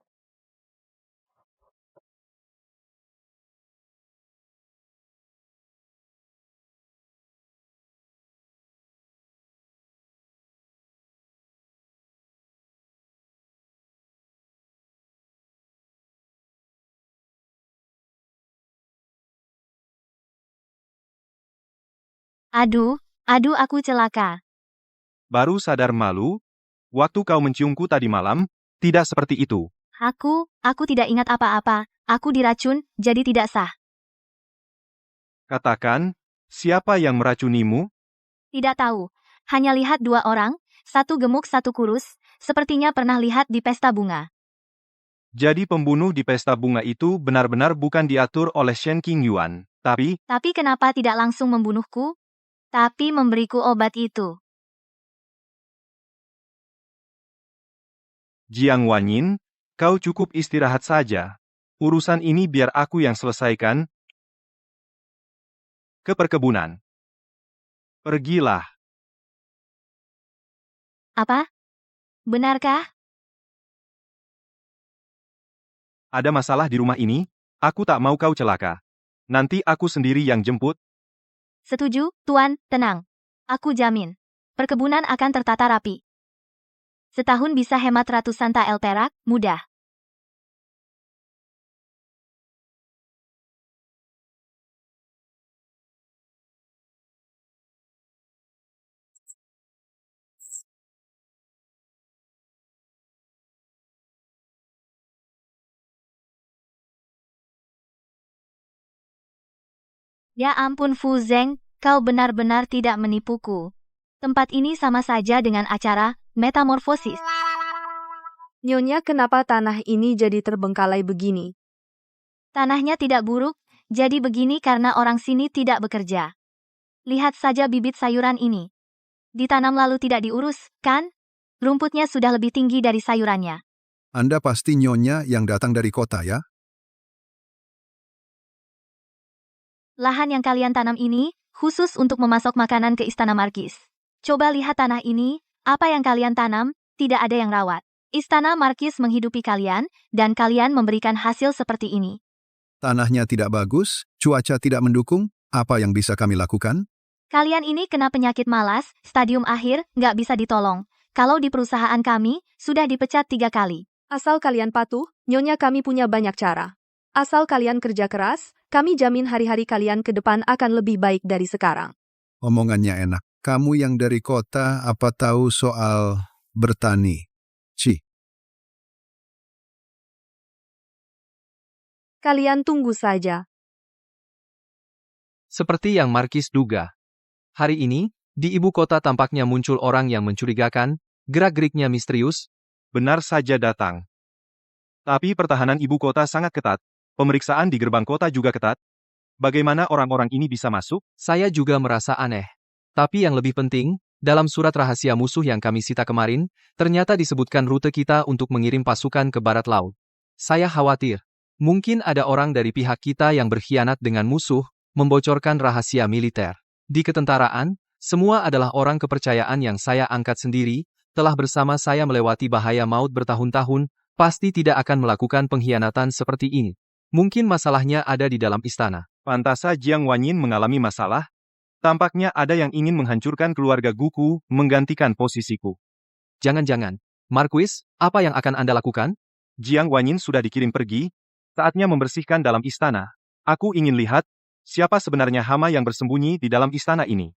S1: Aduh, aku celaka.
S2: Baru sadar malu? Waktu kau menciumku tadi malam, tidak seperti itu.
S1: Aku tidak ingat apa-apa. Aku diracun, jadi tidak sah.
S2: Katakan, siapa yang meracunimu?
S1: Tidak tahu. Hanya lihat dua orang, satu gemuk satu kurus, sepertinya pernah lihat di pesta bunga.
S2: Jadi pembunuh di pesta bunga itu benar-benar bukan diatur oleh Shen Qingyuan, tapi
S1: Kenapa tidak langsung membunuhku? Tapi memberiku obat itu.
S2: Jiang Wanyin, kau cukup istirahat saja. Urusan ini biar aku yang selesaikan. Ke perkebunan. Pergilah.
S1: Apa? Benarkah?
S2: Ada masalah di rumah ini? Aku tak mau kau celaka. Nanti aku sendiri yang jemput.
S1: Setuju, Tuan, tenang. Aku jamin. Perkebunan akan tertata rapi. Setahun bisa hemat ratusan tael perak, mudah. Ya ampun Fu Zeng, kau benar-benar tidak menipuku. Tempat ini sama saja dengan acara metamorfosis.
S12: Nyonya, kenapa tanah ini jadi terbengkalai begini?
S1: Tanahnya tidak buruk, jadi begini karena orang sini tidak bekerja. Lihat saja bibit sayuran ini. Ditanam lalu tidak diurus, kan? Rumputnya sudah lebih tinggi dari sayurannya.
S13: Anda pasti nyonya yang datang dari kota ya?
S1: Lahan yang kalian tanam ini, khusus untuk memasok makanan ke Istana Markis. Coba lihat tanah ini, apa yang kalian tanam, tidak ada yang rawat. Istana Markis menghidupi kalian, dan kalian memberikan hasil seperti ini.
S13: Tanahnya tidak bagus, cuaca tidak mendukung, apa yang bisa kami lakukan?
S1: Kalian ini kena penyakit malas, stadium akhir, nggak bisa ditolong. Kalau di perusahaan kami, sudah dipecat 3 kali.
S12: Asal kalian patuh, Nyonya, kami punya banyak cara. Asal kalian kerja keras, kami jamin hari-hari kalian ke depan akan lebih baik dari sekarang.
S13: Omongannya enak. Kamu yang dari kota apa tahu soal bertani? Ci.
S12: Kalian tunggu saja.
S5: Seperti yang Markis duga. Hari ini, di ibu kota tampaknya muncul orang yang mencurigakan, gerak-geriknya misterius.
S2: Benar saja datang. Tapi pertahanan ibu kota sangat ketat. Pemeriksaan di gerbang kota juga ketat. Bagaimana orang-orang ini bisa masuk?
S5: Saya juga merasa aneh. Tapi yang lebih penting, dalam surat rahasia musuh yang kami sita kemarin, ternyata disebutkan rute kita untuk mengirim pasukan ke barat laut. Saya khawatir, mungkin ada orang dari pihak kita yang berkhianat dengan musuh, membocorkan rahasia militer. Di ketentaraan, semua adalah orang kepercayaan yang saya angkat sendiri, telah bersama saya melewati bahaya maut bertahun-tahun, pasti tidak akan melakukan pengkhianatan seperti ini. Mungkin masalahnya ada di dalam istana.
S2: Pantasa Jiang Wanyin mengalami masalah. Tampaknya ada yang ingin menghancurkan keluarga Guku, menggantikan posisiku.
S5: Jangan-jangan, Marquis, apa yang akan Anda lakukan?
S2: Jiang Wanyin sudah dikirim pergi. Saatnya membersihkan dalam istana. Aku ingin lihat, siapa sebenarnya hama yang bersembunyi di dalam istana ini.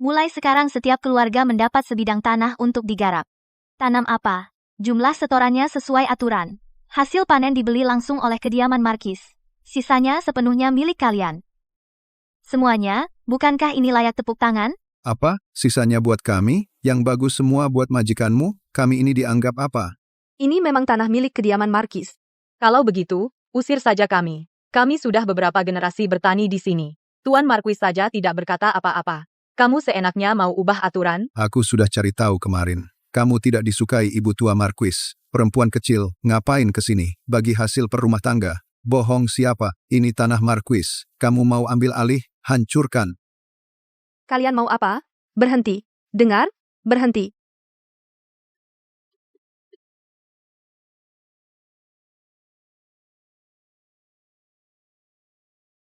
S1: Mulai sekarang setiap keluarga mendapat sebidang tanah untuk digarap. Tanam apa? Jumlah setorannya sesuai aturan. Hasil panen dibeli langsung oleh kediaman Markis. Sisanya sepenuhnya milik kalian. Semuanya, bukankah ini layak tepuk tangan?
S13: Apa? Sisanya buat kami? Yang bagus semua buat majikanmu? Kami ini dianggap apa?
S12: Ini memang tanah milik kediaman Markis.
S3: Kalau begitu, usir saja kami. Kami sudah beberapa generasi bertani di sini. Tuan Marquis saja tidak berkata apa-apa. Kamu seenaknya mau ubah aturan?
S13: Aku sudah cari tahu kemarin. Kamu tidak disukai ibu tua Marquis. Perempuan kecil, ngapain ke sini? Bagi hasil perumah tangga. Bohong siapa? Ini tanah Marquis. Kamu mau ambil alih? Hancurkan.
S12: Kalian mau apa? Berhenti. Dengar? Berhenti.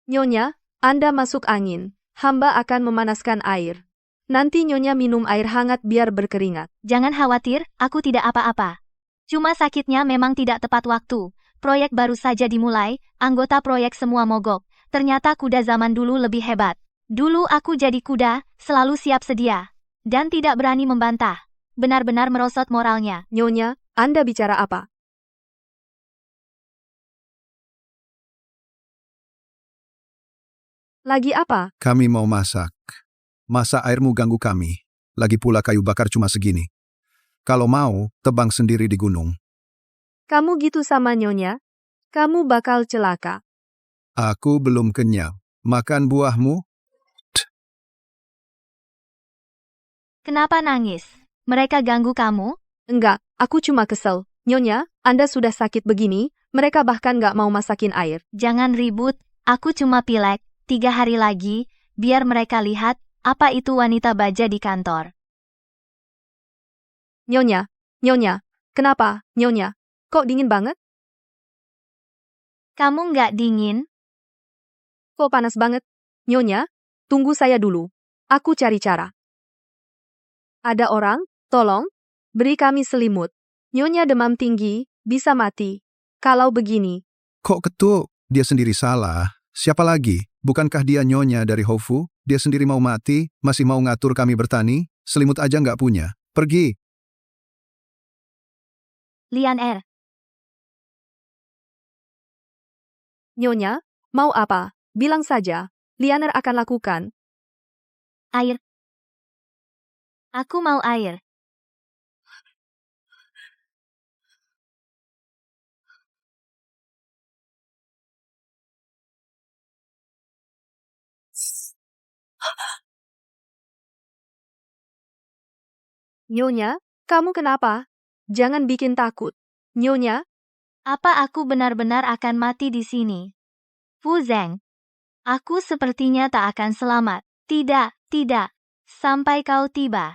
S12: Nyonya, Anda masuk angin. Hamba akan memanaskan air. Nanti Nyonya minum air hangat biar berkeringat.
S1: Jangan khawatir, aku tidak apa-apa. Cuma sakitnya memang tidak tepat waktu. Proyek baru saja dimulai, anggota proyek semua mogok. Ternyata kuda zaman dulu lebih hebat. Dulu aku jadi kuda, selalu siap sedia. Dan tidak berani membantah. Benar-benar merosot moralnya.
S12: Nyonya, Anda bicara apa? Lagi apa?
S13: Kami mau masak. Masa airmu ganggu kami. Lagi pula kayu bakar cuma segini. Kalau mau, tebang sendiri di gunung.
S12: Kamu gitu sama Nyonya? Kamu bakal celaka.
S13: Aku belum kenyang. Makan buahmu?
S1: Kenapa nangis? Mereka ganggu kamu?
S12: Enggak, aku cuma kesel. Nyonya, Anda sudah sakit begini, mereka bahkan nggak mau masakin air.
S1: Jangan ribut, aku cuma pilek. 3 hari lagi, biar mereka lihat apa itu wanita baja di kantor.
S12: Nyonya, Nyonya, kenapa, Nyonya? Kok dingin banget?
S1: Kamu nggak dingin?
S12: Kok panas banget? Nyonya, tunggu saya dulu. Aku cari cara. Ada orang? Tolong, beri kami selimut. Nyonya demam tinggi, bisa mati. Kalau begini.
S13: Kok ketuk? Dia sendiri salah. Siapa lagi? Bukankah dia nyonya dari Hofu? Dia sendiri mau mati, masih mau ngatur kami bertani? Selimut aja nggak punya. Pergi.
S1: Lian Er.
S12: Nyonya, mau apa? Bilang saja. Lianer akan lakukan.
S1: Air. Aku mau air.
S12: Nyonya, kamu kenapa? Jangan bikin takut. Nyonya,
S1: Apa aku benar-benar akan mati di sini? Fu Zeng. Aku sepertinya tak akan selamat. Tidak, tidak. Sampai kau tiba.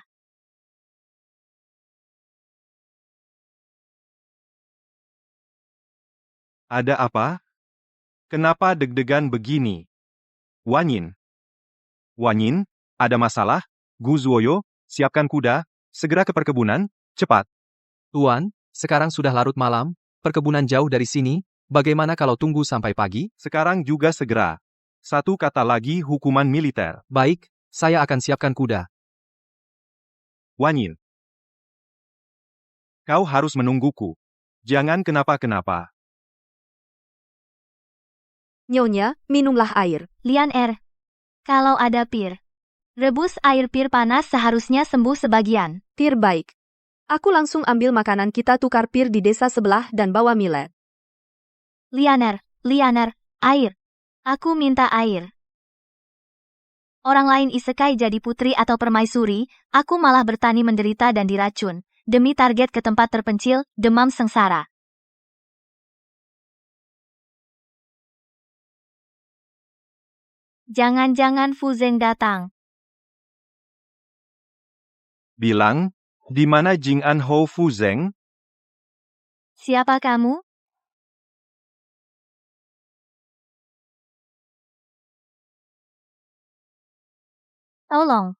S2: Ada apa? Kenapa deg-degan begini? Wanyin. Wanyin, ada masalah? Gu Zuoyo, siapkan kuda, segera ke perkebunan, cepat.
S5: Tuan, sekarang sudah larut malam, perkebunan jauh dari sini, bagaimana kalau tunggu sampai pagi?
S2: Sekarang juga segera. Satu kata lagi hukuman militer.
S5: Baik, saya akan siapkan kuda.
S2: Wanyin. Kau harus menungguku. Jangan kenapa-kenapa.
S12: Nyonya, minumlah air.
S1: Lian Er. Kalau ada pir. Rebus air pir panas seharusnya sembuh sebagian.
S12: Pir baik. Aku langsung ambil makanan kita tukar pir di desa sebelah dan bawa millet.
S1: Lian Er, air. Aku minta air. Orang lain isekai jadi putri atau permaisuri, aku malah bertani menderita dan diracun. Demi target ke tempat terpencil, demam sengsara. Jangan-jangan Fu Zeng datang.
S2: Bilang, di mana Jing An Ho Fu Zeng?
S1: Siapa kamu? Tolong.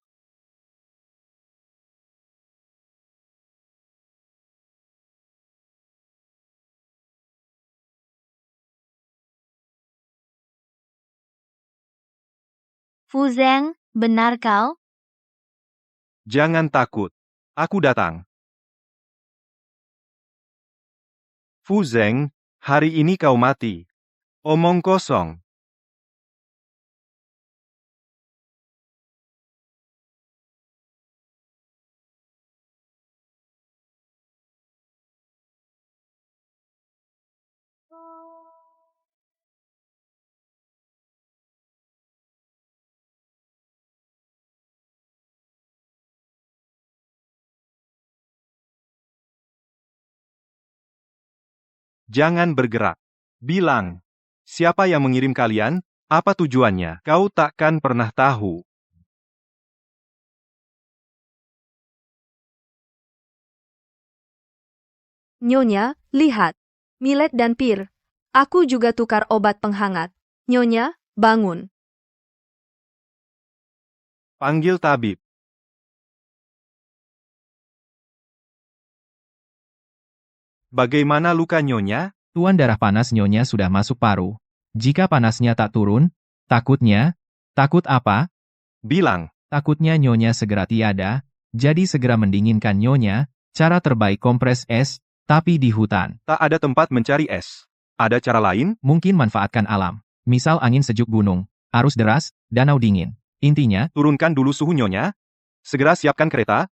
S1: Fu Zeng, benar kau?
S2: Jangan takut. Aku datang. Fu Zeng, hari ini kau mati. Omong kosong. Jangan bergerak. Bilang. Siapa yang mengirim kalian? Apa tujuannya? Kau takkan pernah tahu.
S12: Nyonya, lihat. Millet dan Pir. Aku juga tukar obat penghangat. Nyonya, bangun.
S2: Panggil tabib. Bagaimana luka Nyonya?
S8: Tuan, darah panas Nyonya sudah masuk paru. Jika panasnya tak turun, takut apa?
S2: Bilang.
S8: Takutnya Nyonya segera tiada, jadi segera mendinginkan Nyonya, cara terbaik kompres es, tapi di hutan.
S2: Tak ada tempat mencari es. Ada cara lain?
S8: Mungkin manfaatkan alam. Misal angin sejuk gunung, arus deras, danau dingin. Intinya,
S2: Turunkan dulu suhu Nyonya. Segera siapkan kereta.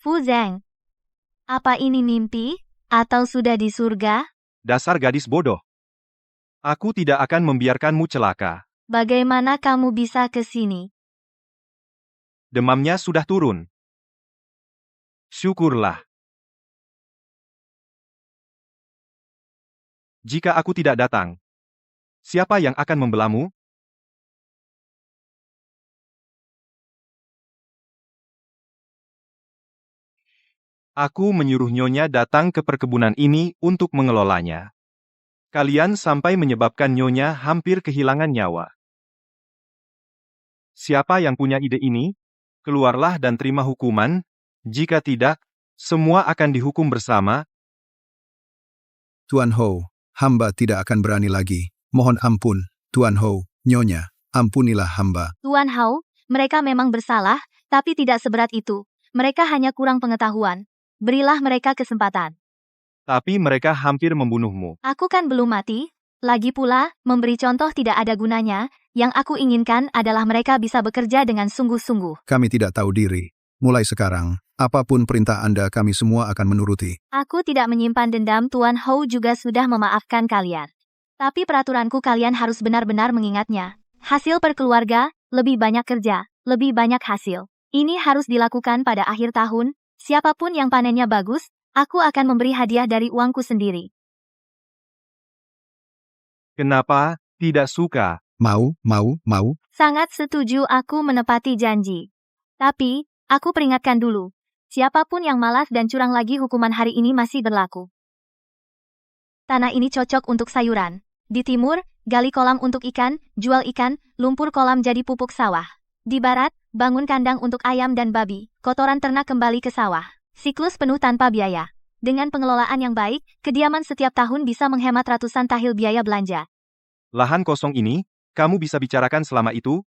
S1: Fu Zhang. Apa ini mimpi? Atau sudah di surga?
S2: Dasar gadis bodoh. Aku tidak akan membiarkanmu celaka.
S1: Bagaimana kamu bisa ke sini?
S2: Demamnya sudah turun. Syukurlah. Jika aku tidak datang, siapa yang akan membelamu? Aku menyuruh Nyonya datang ke perkebunan ini untuk mengelolanya. Kalian sampai menyebabkan Nyonya hampir kehilangan nyawa. Siapa yang punya ide ini? Keluarlah dan terima hukuman. Jika tidak, semua akan dihukum bersama.
S13: Tuan Hou, hamba tidak akan berani lagi. Mohon ampun, Tuan Hou, Nyonya, ampunilah hamba.
S1: Tuan Hao, mereka memang bersalah, tapi tidak seberat itu. Mereka hanya kurang pengetahuan. Berilah mereka kesempatan.
S2: Tapi mereka hampir membunuhmu.
S1: Aku kan belum mati. Lagi pula, memberi contoh tidak ada gunanya. Yang aku inginkan adalah mereka bisa bekerja dengan sungguh-sungguh.
S13: Kami tidak tahu diri. Mulai sekarang, apapun perintah Anda kami semua akan menuruti.
S1: Aku tidak menyimpan dendam. Tuan Hou juga sudah memaafkan kalian. Tapi peraturanku kalian harus benar-benar mengingatnya. Hasil perkeluarga, lebih banyak kerja, lebih banyak hasil. Ini harus dilakukan pada akhir tahun. Siapapun yang panennya bagus, aku akan memberi hadiah dari uangku sendiri.
S2: Kenapa tidak suka?
S13: Mau.
S1: Sangat setuju, aku menepati janji. Tapi, aku peringatkan dulu. Siapapun yang malas dan curang lagi, hukuman hari ini masih berlaku. Tanah ini cocok untuk sayuran. Di timur, gali kolam untuk ikan, jual ikan, lumpur kolam jadi pupuk sawah. Di barat, bangun kandang untuk ayam dan babi, kotoran ternak kembali ke sawah. Siklus penuh tanpa biaya. Dengan pengelolaan yang baik, kediaman setiap tahun bisa menghemat ratusan tahil biaya belanja.
S2: Lahan kosong ini, kamu bisa bicarakan selama itu?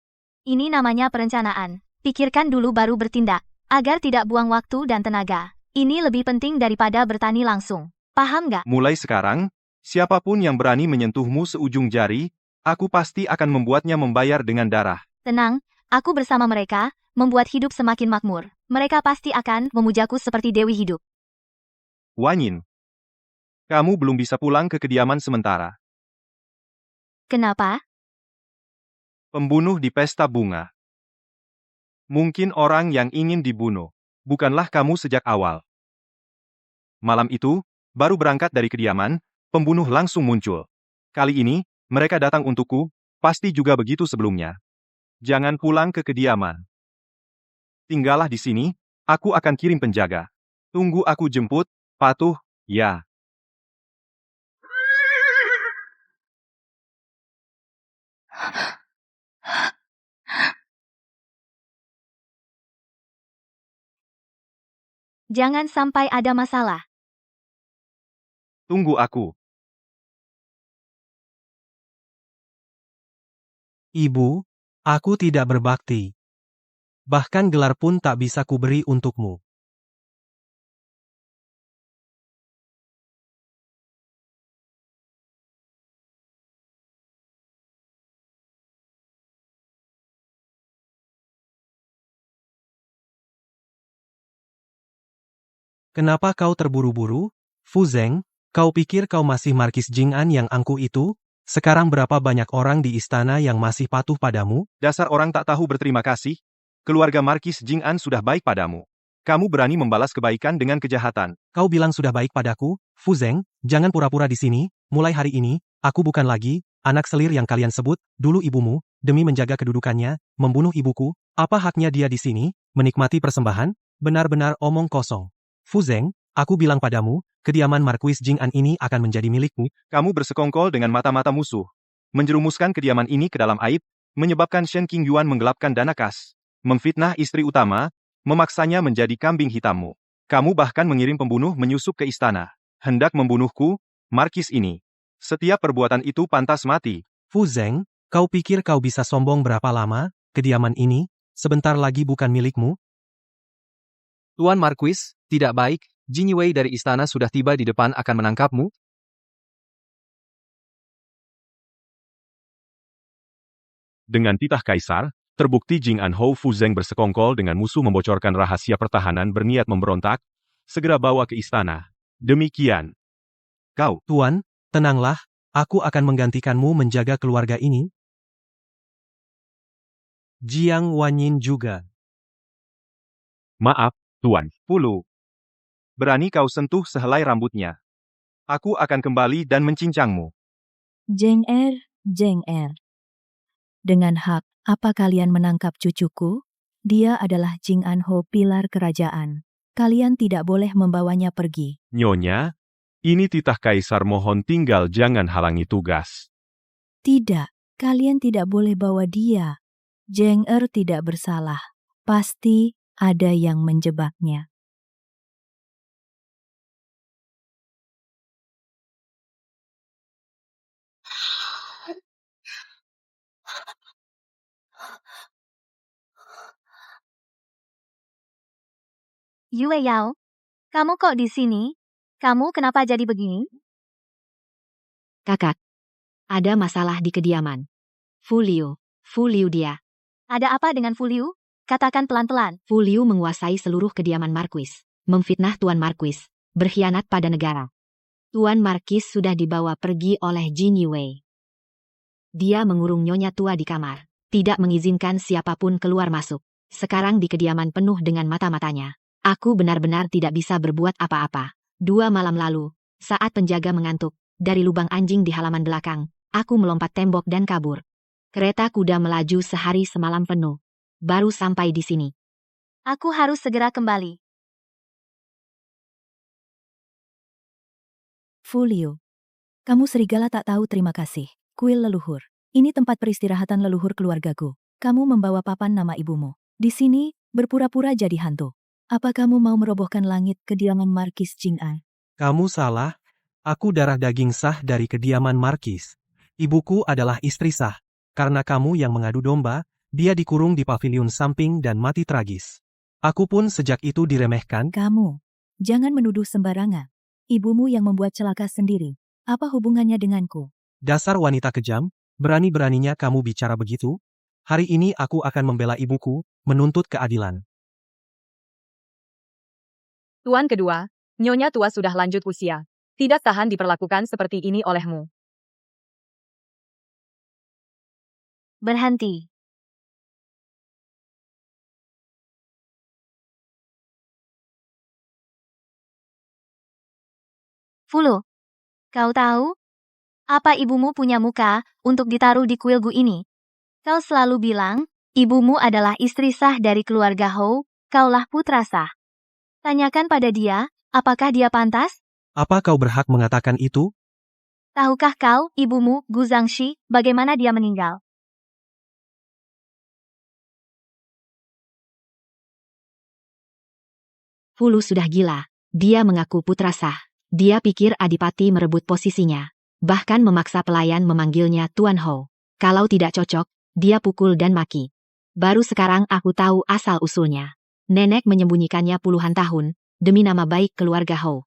S1: Ini namanya perencanaan. Pikirkan dulu baru bertindak, agar tidak buang waktu dan tenaga. Ini lebih penting daripada bertani langsung. Paham nggak?
S2: Mulai sekarang, siapapun yang berani menyentuhmu seujung jari, aku pasti akan membuatnya membayar dengan darah.
S1: Tenang, aku bersama mereka, membuat hidup semakin makmur. Mereka pasti akan memujaku seperti Dewi hidup.
S2: Wanyin. Kamu belum bisa pulang ke kediaman sementara.
S1: Kenapa?
S2: Pembunuh di pesta bunga. Mungkin orang yang ingin dibunuh. Bukanlah kamu sejak awal. Malam itu, baru berangkat dari kediaman, pembunuh langsung muncul. Kali ini, mereka datang untukku, pasti juga begitu sebelumnya. Jangan pulang ke kediaman. Tinggallah di sini, aku akan kirim penjaga. Tunggu aku jemput, patuh, ya.
S1: Jangan sampai ada masalah.
S2: Tunggu aku.
S9: Ibu, aku tidak berbakti. Bahkan gelar pun tak bisa kuberi untukmu. Kenapa kau terburu-buru? Fu Zeng, kau pikir kau masih Markis Jing'an yang angkuh itu? Sekarang berapa banyak orang di istana yang masih patuh padamu?
S2: Dasar orang tak tahu berterima kasih. Keluarga Markis Jing'an sudah baik padamu. Kamu berani membalas kebaikan dengan kejahatan.
S9: Kau bilang sudah baik padaku, Fu Zeng, jangan pura-pura di sini. Mulai hari ini, aku bukan lagi anak selir yang kalian sebut dulu ibumu, demi menjaga kedudukannya, membunuh ibuku. Apa haknya dia di sini, menikmati persembahan? Benar-benar omong kosong. Fu Zeng, aku bilang padamu, kediaman Marquis Jing'an ini akan menjadi milikmu.
S2: Kamu bersekongkol dengan mata-mata musuh. Menjerumuskan kediaman ini ke dalam aib, menyebabkan Shen Qingyuan menggelapkan dana kas, memfitnah istri utama, memaksanya menjadi kambing hitammu. Kamu bahkan mengirim pembunuh menyusup ke istana. Hendak membunuhku, Markis ini. Setiap perbuatan itu pantas mati.
S9: Fu Zeng, kau pikir kau bisa sombong berapa lama? Kediaman ini, sebentar lagi bukan milikmu?
S5: Tuan Marquis, tidak baik, Jin Wei dari istana sudah tiba di depan akan menangkapmu.
S2: Dengan titah kaisar, terbukti Jing An Hou Fu Zeng bersekongkol dengan musuh membocorkan rahasia pertahanan berniat memberontak, segera bawa ke istana. Demikian. Kau,
S9: Tuan, tenanglah, aku akan menggantikanmu menjaga keluarga ini. Jiang Wanyin juga.
S2: Maaf, Tuan. Pulu. Berani kau sentuh sehelai rambutnya. Aku akan kembali dan mencincangmu.
S7: Zeng Er. Dengan hak, apa kalian menangkap cucuku? Dia adalah Jing An Ho, pilar kerajaan. Kalian tidak boleh membawanya pergi.
S2: Nyonya, ini titah kaisar, mohon tinggal jangan halangi tugas.
S7: Tidak, kalian tidak boleh bawa dia. Zeng Er tidak bersalah. Pasti ada yang menjebaknya.
S1: Yue Yao, kamu kok di sini? Kamu kenapa jadi begini?
S4: Kakak, ada masalah di kediaman. Fu Liu dia.
S1: Ada apa dengan Fu Liu? Katakan pelan-pelan.
S4: Fu Liu menguasai seluruh kediaman Marquis, memfitnah Tuan Marquis, berkhianat pada negara. Tuan Marquis sudah dibawa pergi oleh Jin Yue. Dia mengurung nyonya tua di kamar, tidak mengizinkan siapapun keluar masuk. Sekarang di kediaman penuh dengan mata-matanya. Aku benar-benar tidak bisa berbuat apa-apa. 2 malam lalu, saat penjaga mengantuk, dari lubang anjing di halaman belakang, aku melompat tembok dan kabur. Kereta kuda melaju sehari semalam penuh. Baru sampai di sini.
S1: Aku harus segera kembali.
S7: Fu Liu, kamu serigala tak tahu terima kasih. Kuil leluhur. Ini tempat peristirahatan leluhur keluargaku. Kamu membawa papan nama ibumu. Di sini, berpura-pura jadi hantu. Apa kamu mau merobohkan langit kediaman Markis Jing'an?
S9: Kamu salah. Aku darah daging sah dari kediaman Markis. Ibuku adalah istri sah. Karena kamu yang mengadu domba, dia dikurung di pavilion samping dan mati tragis. Aku pun sejak itu diremehkan.
S7: Kamu, jangan menuduh sembarangan. Ibumu yang membuat celaka sendiri. Apa hubungannya denganku?
S9: Dasar wanita kejam, berani-beraninya kamu bicara begitu? Hari ini aku akan membela ibuku, menuntut keadilan.
S3: Tuan kedua, nyonya tua sudah lanjut usia. Tidak tahan diperlakukan seperti ini olehmu.
S1: Berhenti. Fu Liu, kau tahu? Apa ibumu punya muka untuk ditaruh di kuil gu ini? Kau selalu bilang, ibumu adalah istri sah dari keluarga Hou, kaulah putra sah. Tanyakan pada dia, apakah dia pantas?
S9: Apa kau berhak mengatakan itu?
S1: Tahukah kau, ibumu, Gu Zhangxi, bagaimana dia meninggal?
S4: Fulu sudah gila. Dia mengaku putra sah. Dia pikir Adipati merebut posisinya. Bahkan memaksa pelayan memanggilnya Tuan Ho. Kalau tidak cocok, dia pukul dan maki. Baru sekarang aku tahu asal-usulnya. Nenek menyembunyikannya puluhan tahun, demi nama baik keluarga Ho.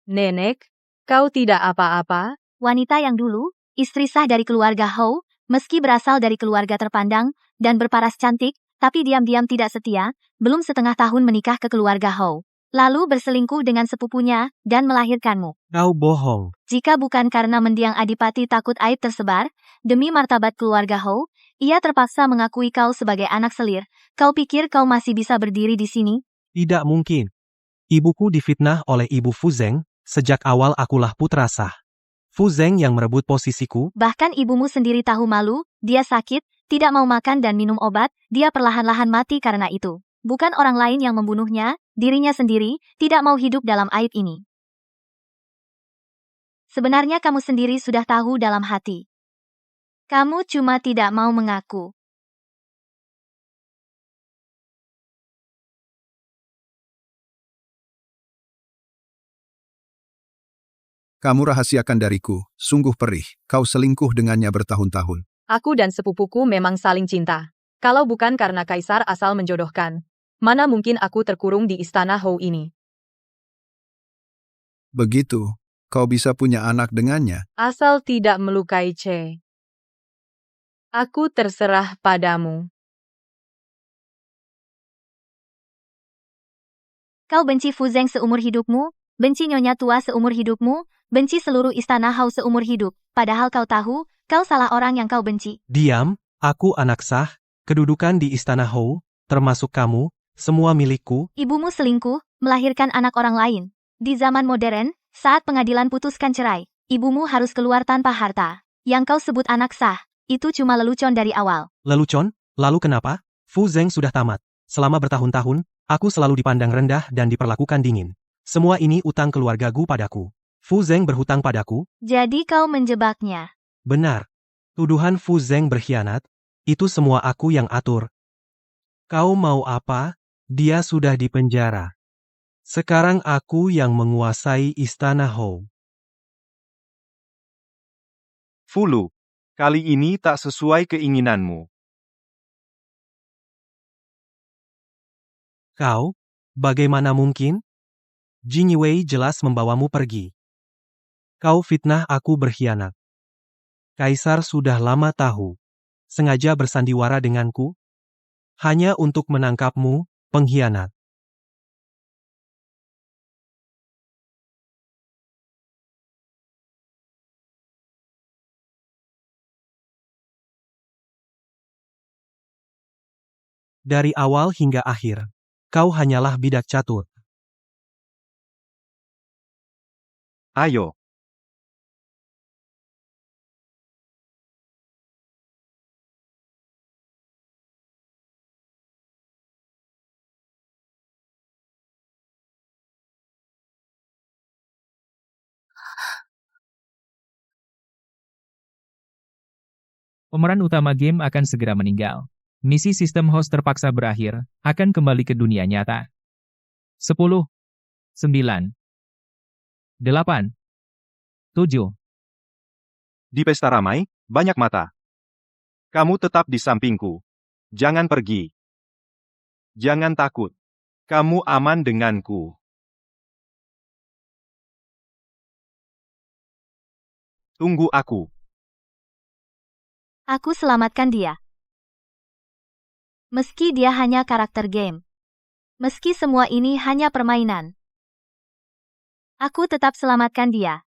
S3: Nenek, kau tidak apa-apa?
S1: Wanita yang dulu, istri sah dari keluarga Ho, meski berasal dari keluarga terpandang dan berparas cantik, tapi diam-diam tidak setia, belum setengah tahun menikah ke keluarga Ho. Lalu berselingkuh dengan sepupunya dan melahirkanmu.
S9: Kau bohong.
S1: Jika bukan karena mendiang Adipati takut aib tersebar, demi martabat keluarga Ho, ia terpaksa mengakui kau sebagai anak selir. Kau pikir kau masih bisa berdiri di sini?
S9: Tidak mungkin. Ibuku difitnah oleh Ibu Fuzeng, sejak awal akulah putra sah. Fuzeng yang merebut posisiku.
S1: Bahkan ibumu sendiri tahu malu, dia sakit, tidak mau makan dan minum obat, dia perlahan-lahan mati karena itu. Bukan orang lain yang membunuhnya, dirinya sendiri, tidak mau hidup dalam aib ini. Sebenarnya kamu sendiri sudah tahu dalam hati. Kamu cuma tidak mau mengaku.
S13: Kamu rahasiakan dariku, sungguh perih, kau selingkuh dengannya bertahun-tahun.
S3: Aku dan sepupuku memang saling cinta. Kalau bukan karena kaisar asal menjodohkan, mana mungkin aku terkurung di istana Hou ini.
S13: Begitu, kau bisa punya anak dengannya.
S3: Asal tidak melukai Che. Aku terserah padamu.
S1: Kau benci Fuzeng seumur hidupmu, benci Nyonya Tua seumur hidupmu, benci seluruh istana Hou seumur hidup. Padahal kau tahu, kau salah orang yang kau benci.
S9: Diam, aku anak sah, kedudukan di istana Hou, termasuk kamu, semua milikku.
S1: Ibumu selingkuh, melahirkan anak orang lain. Di zaman modern, saat pengadilan putuskan cerai, ibumu harus keluar tanpa harta. Yang kau sebut anak sah, itu cuma lelucon dari awal.
S9: Lelucon? Lalu kenapa? Fuzeng sudah tamat. Selama bertahun-tahun, aku selalu dipandang rendah dan diperlakukan dingin. Semua ini utang keluargaku padaku. Fuzeng berhutang padaku?
S1: Jadi kau menjebaknya.
S9: Benar. Tuduhan Fuzeng berkhianat, itu semua aku yang atur. Kau mau apa? Dia sudah dipenjara. Sekarang aku yang menguasai istana Hou.
S2: Fulu, kali ini tak sesuai keinginanmu.
S9: Kau? Bagaimana mungkin? Jin Wei jelas membawamu pergi. Kau fitnah aku berkhianat. Kaisar sudah lama tahu. Sengaja bersandiwara denganku? Hanya untuk menangkapmu, pengkhianat. Dari awal hingga akhir, kau hanyalah bidak catur.
S2: Ayo.
S8: Pemeran utama game akan segera meninggal. Misi sistem host terpaksa berakhir, akan kembali ke dunia nyata. 10, 9, 8, 7.
S2: Di pesta ramai, banyak mata. Kamu tetap di sampingku. Jangan pergi. Jangan takut. Kamu aman denganku. Tunggu aku.
S1: Aku selamatkan dia. Meski dia hanya karakter game. Meski semua ini hanya permainan. Aku tetap selamatkan dia.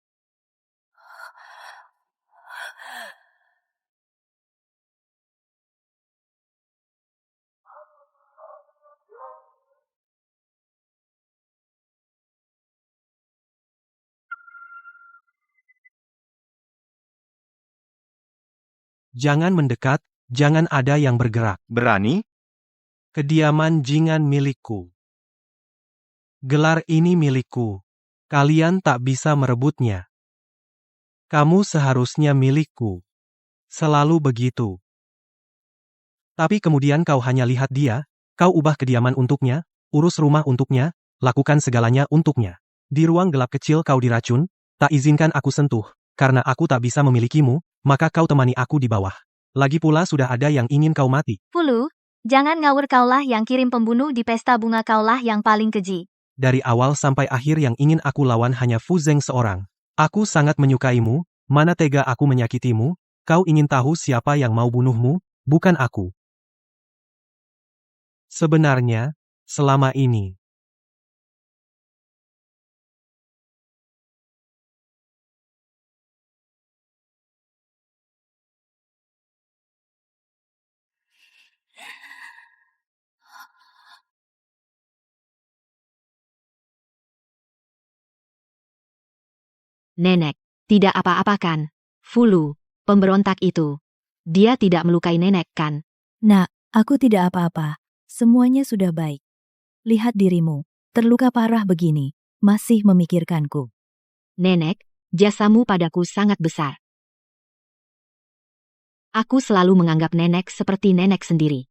S9: Jangan mendekat, jangan ada yang bergerak.
S2: Berani?
S9: Kediaman Jingan milikku. Gelar ini milikku. Kalian tak bisa merebutnya. Kamu seharusnya milikku. Selalu begitu. Tapi kemudian kau hanya lihat dia, kau ubah kediaman untuknya, urus rumah untuknya, lakukan segalanya untuknya. Di ruang gelap kecil kau diracun, tak izinkan aku sentuh, karena aku tak bisa memilikimu, maka kau temani aku di bawah. Lagi pula sudah ada yang ingin kau mati.
S1: Fulu, jangan ngawur, kaulah yang kirim pembunuh di pesta bunga, kaulah yang paling keji.
S9: Dari awal sampai akhir yang ingin aku lawan hanya Fu Zeng seorang. Aku sangat menyukaimu, mana tega aku menyakitimu, kau ingin tahu siapa yang mau bunuhmu, bukan aku. Sebenarnya, selama ini.
S4: Nenek, tidak apa-apa kan? Fulu, pemberontak itu. Dia tidak melukai nenek kan?
S7: Nak, aku tidak apa-apa. Semuanya sudah baik. Lihat dirimu, terluka parah begini, masih memikirkanku.
S4: Nenek, jasamu padaku sangat besar. Aku selalu menganggap nenek seperti nenek sendiri.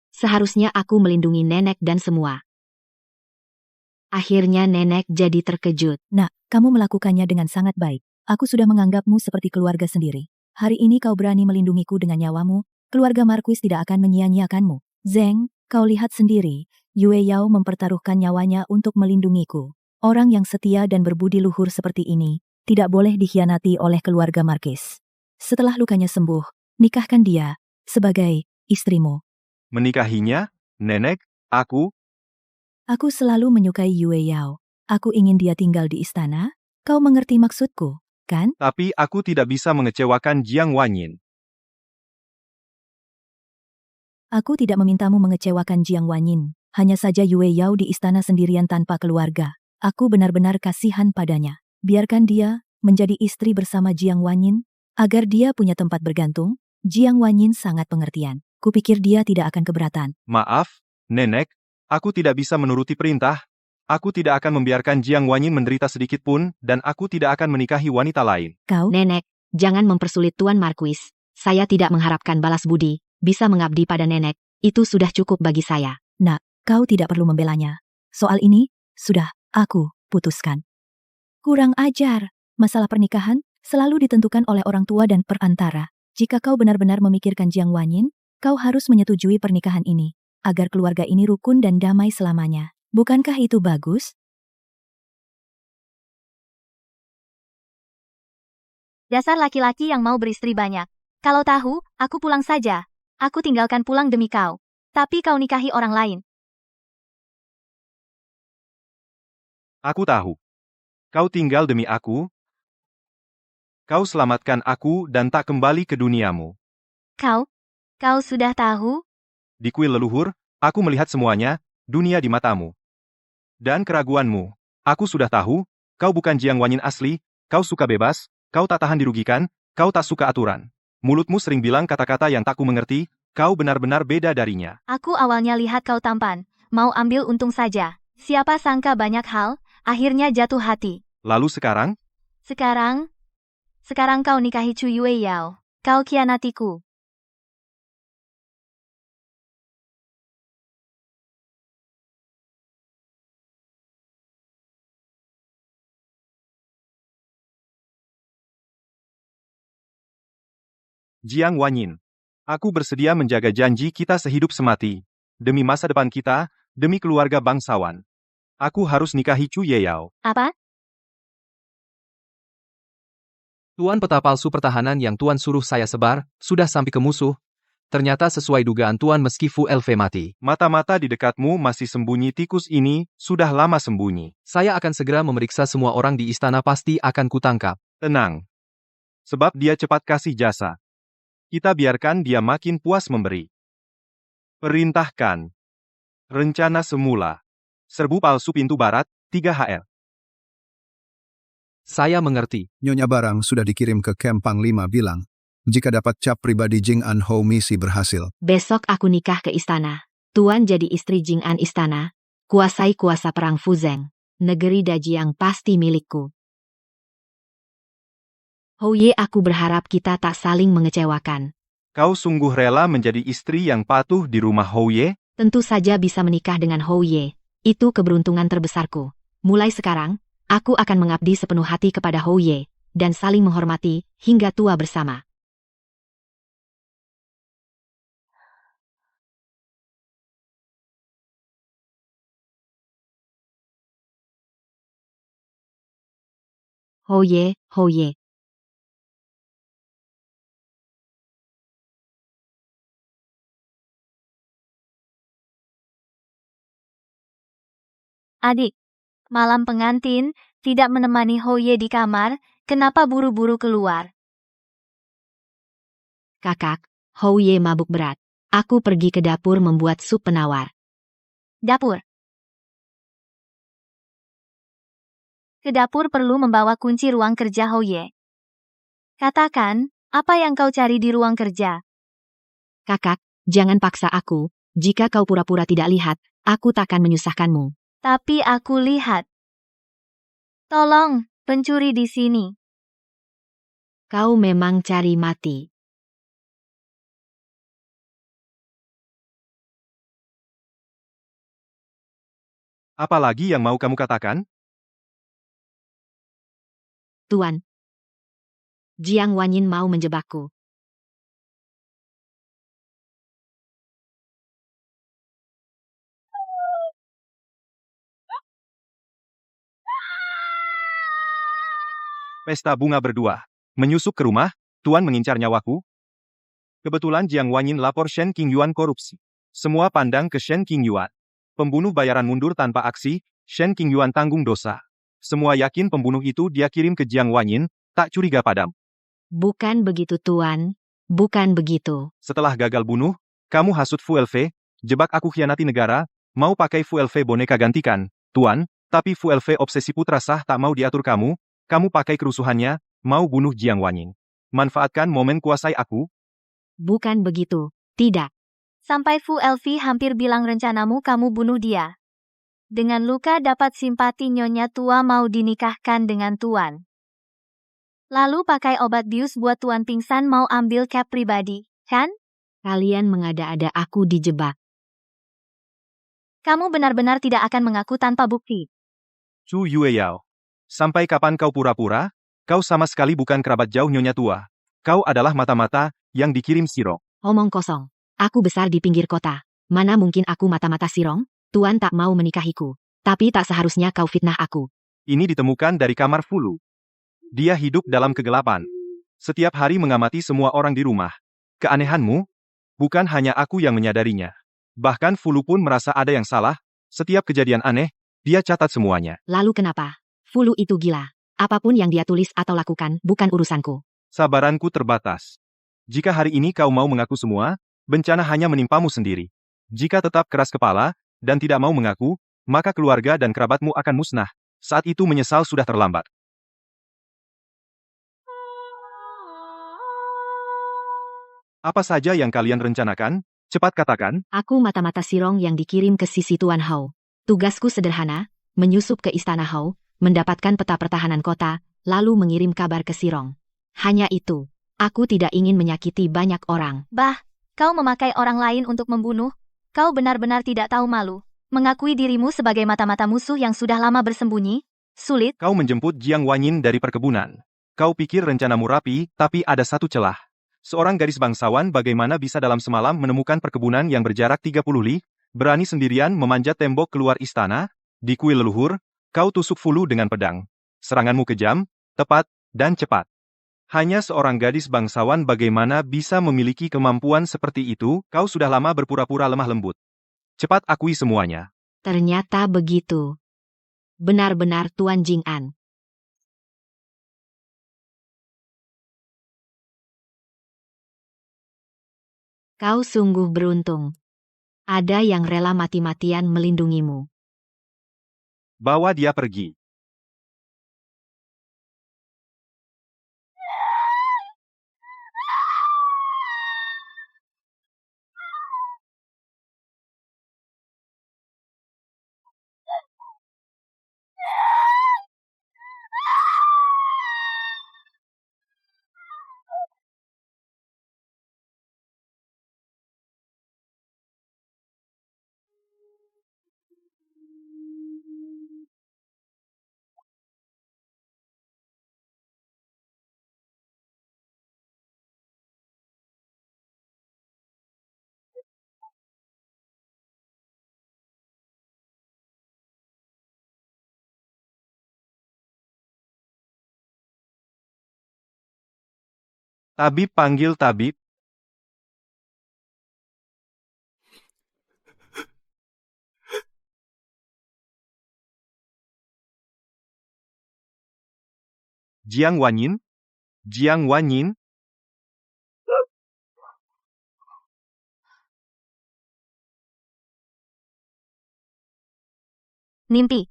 S4: Seharusnya aku melindungi nenek dan semua. Akhirnya nenek jadi terkejut.
S7: Nak, kamu melakukannya dengan sangat baik. Aku sudah menganggapmu seperti keluarga sendiri. Hari ini kau berani melindungiku dengan nyawamu, keluarga Marquis tidak akan menyia-nyiakanmu. Zeng, kau lihat sendiri, Yue Yao mempertaruhkan nyawanya untuk melindungiku. Orang yang setia dan berbudi luhur seperti ini, tidak boleh dikhianati oleh keluarga Marquis. Setelah lukanya sembuh, nikahkan dia, sebagai istrimu.
S2: Menikahinya? Nenek, aku?
S7: Aku selalu menyukai Yue Yao. Aku ingin dia tinggal di istana. Kau mengerti maksudku, kan?
S2: Tapi aku tidak bisa mengecewakan Jiang Wanyin.
S7: Aku tidak memintamu mengecewakan Jiang Wanyin. Hanya saja Yue Yao di istana sendirian tanpa keluarga. Aku benar-benar kasihan padanya. Biarkan dia menjadi istri bersama Jiang Wanyin, agar dia punya tempat bergantung. Jiang Wanyin sangat pengertian. Kupikir dia tidak akan keberatan.
S2: Maaf, Nenek, aku tidak bisa menuruti perintah. Aku tidak akan membiarkan Jiang Wanyin menderita sedikit pun, dan aku tidak akan menikahi wanita lain.
S7: Kau?
S4: Nenek, jangan mempersulit Tuan Marquis. Saya tidak mengharapkan balas budi. Bisa mengabdi pada nenek, itu sudah cukup bagi saya.
S7: Nak, kau tidak perlu membelanya. Soal ini, sudah aku putuskan. Kurang ajar. Masalah pernikahan selalu ditentukan oleh orang tua dan perantara. Jika kau benar-benar memikirkan Jiang Wanyin, kau harus menyetujui pernikahan ini, agar keluarga ini rukun dan damai selamanya. Bukankah itu bagus?
S1: Dasar laki-laki yang mau beristri banyak. Kalau tahu, aku pulang saja. Aku tinggalkan pulang demi kau. Tapi kau nikahi orang lain.
S2: Aku tahu. Kau tinggal demi aku. Kau selamatkan aku dan tak kembali ke duniamu.
S1: Kau sudah tahu?
S2: Di kuil leluhur, aku melihat semuanya, dunia di matamu. Dan keraguanmu. Aku sudah tahu, kau bukan Jiang Wanyin asli, kau suka bebas, kau tak tahan dirugikan, kau tak suka aturan. Mulutmu sering bilang kata-kata yang tak ku mengerti, kau benar-benar beda darinya.
S1: Aku awalnya lihat kau tampan, mau ambil untung saja. Siapa sangka banyak hal, akhirnya jatuh hati.
S2: Lalu sekarang?
S1: Sekarang kau nikahi Chu Yue Yao. Kau khianatiku.
S2: Jiang Wanyin. Aku bersedia menjaga janji kita sehidup semati. Demi masa depan kita, demi keluarga bangsawan. Aku harus nikahi Chu Yeyao.
S1: Apa?
S5: Tuan, peta palsu pertahanan yang Tuan suruh saya sebar, sudah sampai ke musuh. Ternyata sesuai dugaan Tuan meski Fu Elfe mati.
S2: Mata-mata di dekatmu masih sembunyi, tikus ini sudah lama sembunyi.
S5: Saya akan segera memeriksa semua orang di istana, pasti akan kutangkap.
S2: Tenang. Sebab dia cepat kasih jasa. Kita biarkan dia makin puas memberi. Perintahkan. Rencana semula. Serbu palsu pintu barat, 3 HR.
S5: Saya mengerti.
S13: Nyonya barang sudah dikirim ke kamp Panglima bilang. Jika dapat cap pribadi Jing An Ho misi berhasil.
S4: Besok aku nikah ke istana. Tuan jadi istri Jing An istana. Kuasai kuasa perang Fu Zeng. Negeri Dajiang pasti milikku. Houye, aku berharap kita tak saling mengecewakan.
S2: Kau sungguh rela menjadi istri yang patuh di rumah Houye?
S4: Tentu saja bisa menikah dengan Houye. Itu keberuntungan terbesarku. Mulai sekarang, aku akan mengabdi sepenuh hati kepada Houye, dan saling menghormati, hingga tua bersama. Houye, Houye.
S1: Adik, malam pengantin, tidak menemani Houye di kamar, kenapa buru-buru keluar?
S4: Kakak, Houye mabuk berat. Aku pergi ke dapur membuat sup penawar.
S1: Dapur. Ke dapur perlu membawa kunci ruang kerja Houye. Katakan, apa yang kau cari di ruang kerja?
S4: Kakak, jangan paksa aku. Jika kau pura-pura tidak lihat, aku takkan menyusahkanmu.
S1: Tapi aku lihat. Tolong, pencuri di sini.
S4: Kau memang cari mati.
S2: Apa lagi yang mau kamu katakan?
S4: Tuan. Jiang Wanyin mau menjebakku.
S2: Pesta bunga berdua. Menyusup ke rumah, Tuan mengincar nyawaku? Kebetulan Jiang Wanyin lapor Shen Qingyuan korupsi. Semua pandang ke Shen Qingyuan. Pembunuh bayaran mundur tanpa aksi, Shen Qingyuan tanggung dosa. Semua yakin pembunuh itu dia kirim ke Jiang Wanyin, tak curiga padam.
S4: Bukan begitu Tuan. Bukan begitu.
S2: Setelah gagal bunuh, kamu hasut Fu Elfei, jebak aku khianati negara, mau pakai Fu Elfei boneka gantikan, Tuan, tapi Fu Elfei obsesi putra sah tak mau diatur kamu pakai kerusuhannya, mau bunuh Jiang Wanyin. Manfaatkan momen kuasai aku?
S4: Bukan begitu. Tidak.
S1: Sampai Fu Elfi hampir bilang rencanamu kamu bunuh dia. Dengan luka dapat simpati nyonya tua mau dinikahkan dengan Tuan. Lalu pakai obat bius buat Tuan pingsan mau ambil cap pribadi, kan?
S4: Kalian mengada-ada aku dijebak.
S1: Kamu benar-benar tidak akan mengaku tanpa bukti.
S2: Chu Yueyao. Sampai kapan kau pura-pura? Kau sama sekali bukan kerabat jauh nyonya tua. Kau adalah mata-mata yang dikirim Sirong.
S4: Omong kosong. Aku besar di pinggir kota. Mana mungkin aku mata-mata Sirong? Tuan tak mau menikahiku. Tapi tak seharusnya kau fitnah aku.
S2: Ini ditemukan dari kamar Fulu. Dia hidup dalam kegelapan. Setiap hari mengamati semua orang di rumah. Keanehanmu? Bukan hanya aku yang menyadarinya. Bahkan Fulu pun merasa ada yang salah. Setiap kejadian aneh, dia catat semuanya.
S4: Lalu kenapa? Fulu itu gila. Apapun yang dia tulis atau lakukan, bukan urusanku.
S2: Sabaranku terbatas. Jika hari ini kau mau mengaku semua, bencana hanya menimpamu sendiri. Jika tetap keras kepala, dan tidak mau mengaku, maka keluarga dan kerabatmu akan musnah. Saat itu menyesal sudah terlambat. Apa saja yang kalian rencanakan? Cepat katakan.
S4: Aku mata-mata Sirong yang dikirim ke sisi Tuan Hou. Tugasku sederhana, menyusup ke Istana Hou, mendapatkan peta pertahanan kota, lalu mengirim kabar ke Sirong. Hanya itu. Aku tidak ingin menyakiti banyak orang.
S1: Bah, kau memakai orang lain untuk membunuh? Kau benar-benar tidak tahu malu. Mengakui dirimu sebagai mata-mata musuh yang sudah lama bersembunyi? Sulit.
S2: Kau menjemput Jiang Wanyin dari perkebunan. Kau pikir rencanamu rapi, tapi ada satu celah. Seorang gadis bangsawan bagaimana bisa dalam semalam menemukan perkebunan yang berjarak 30 li, berani sendirian memanjat tembok keluar istana? Di kuil leluhur, kau tusuk Fulu dengan pedang. Seranganmu kejam, tepat, dan cepat. Hanya seorang gadis bangsawan bagaimana bisa memiliki kemampuan seperti itu? Kau sudah lama berpura-pura lemah lembut. Cepat akui semuanya.
S4: Ternyata begitu. Benar-benar Tuan Jing'an. Kau sungguh beruntung. Ada yang rela mati-matian melindungimu.
S2: Bawa dia pergi. Tabib panggil tabib. Jiang Wanyin? Jiang Wanyin?
S1: Mimpi.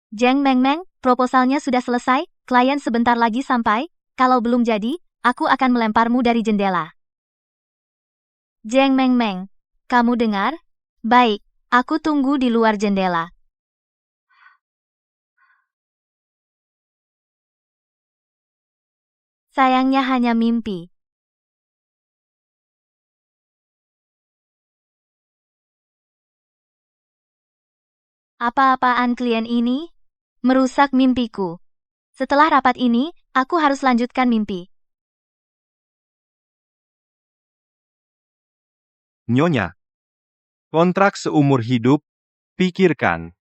S1: Jeng Meng Meng, proposalnya sudah selesai, klien sebentar lagi sampai, kalau belum jadi, aku akan melemparmu dari jendela. Jeng Meng Meng, kamu dengar? Baik, aku tunggu di luar jendela. Sayangnya hanya mimpi. Apa-apaan klien ini? Merusak mimpiku. Setelah rapat ini, aku harus lanjutkan mimpi.
S2: Nyonya. Kontrak seumur hidup, pikirkan.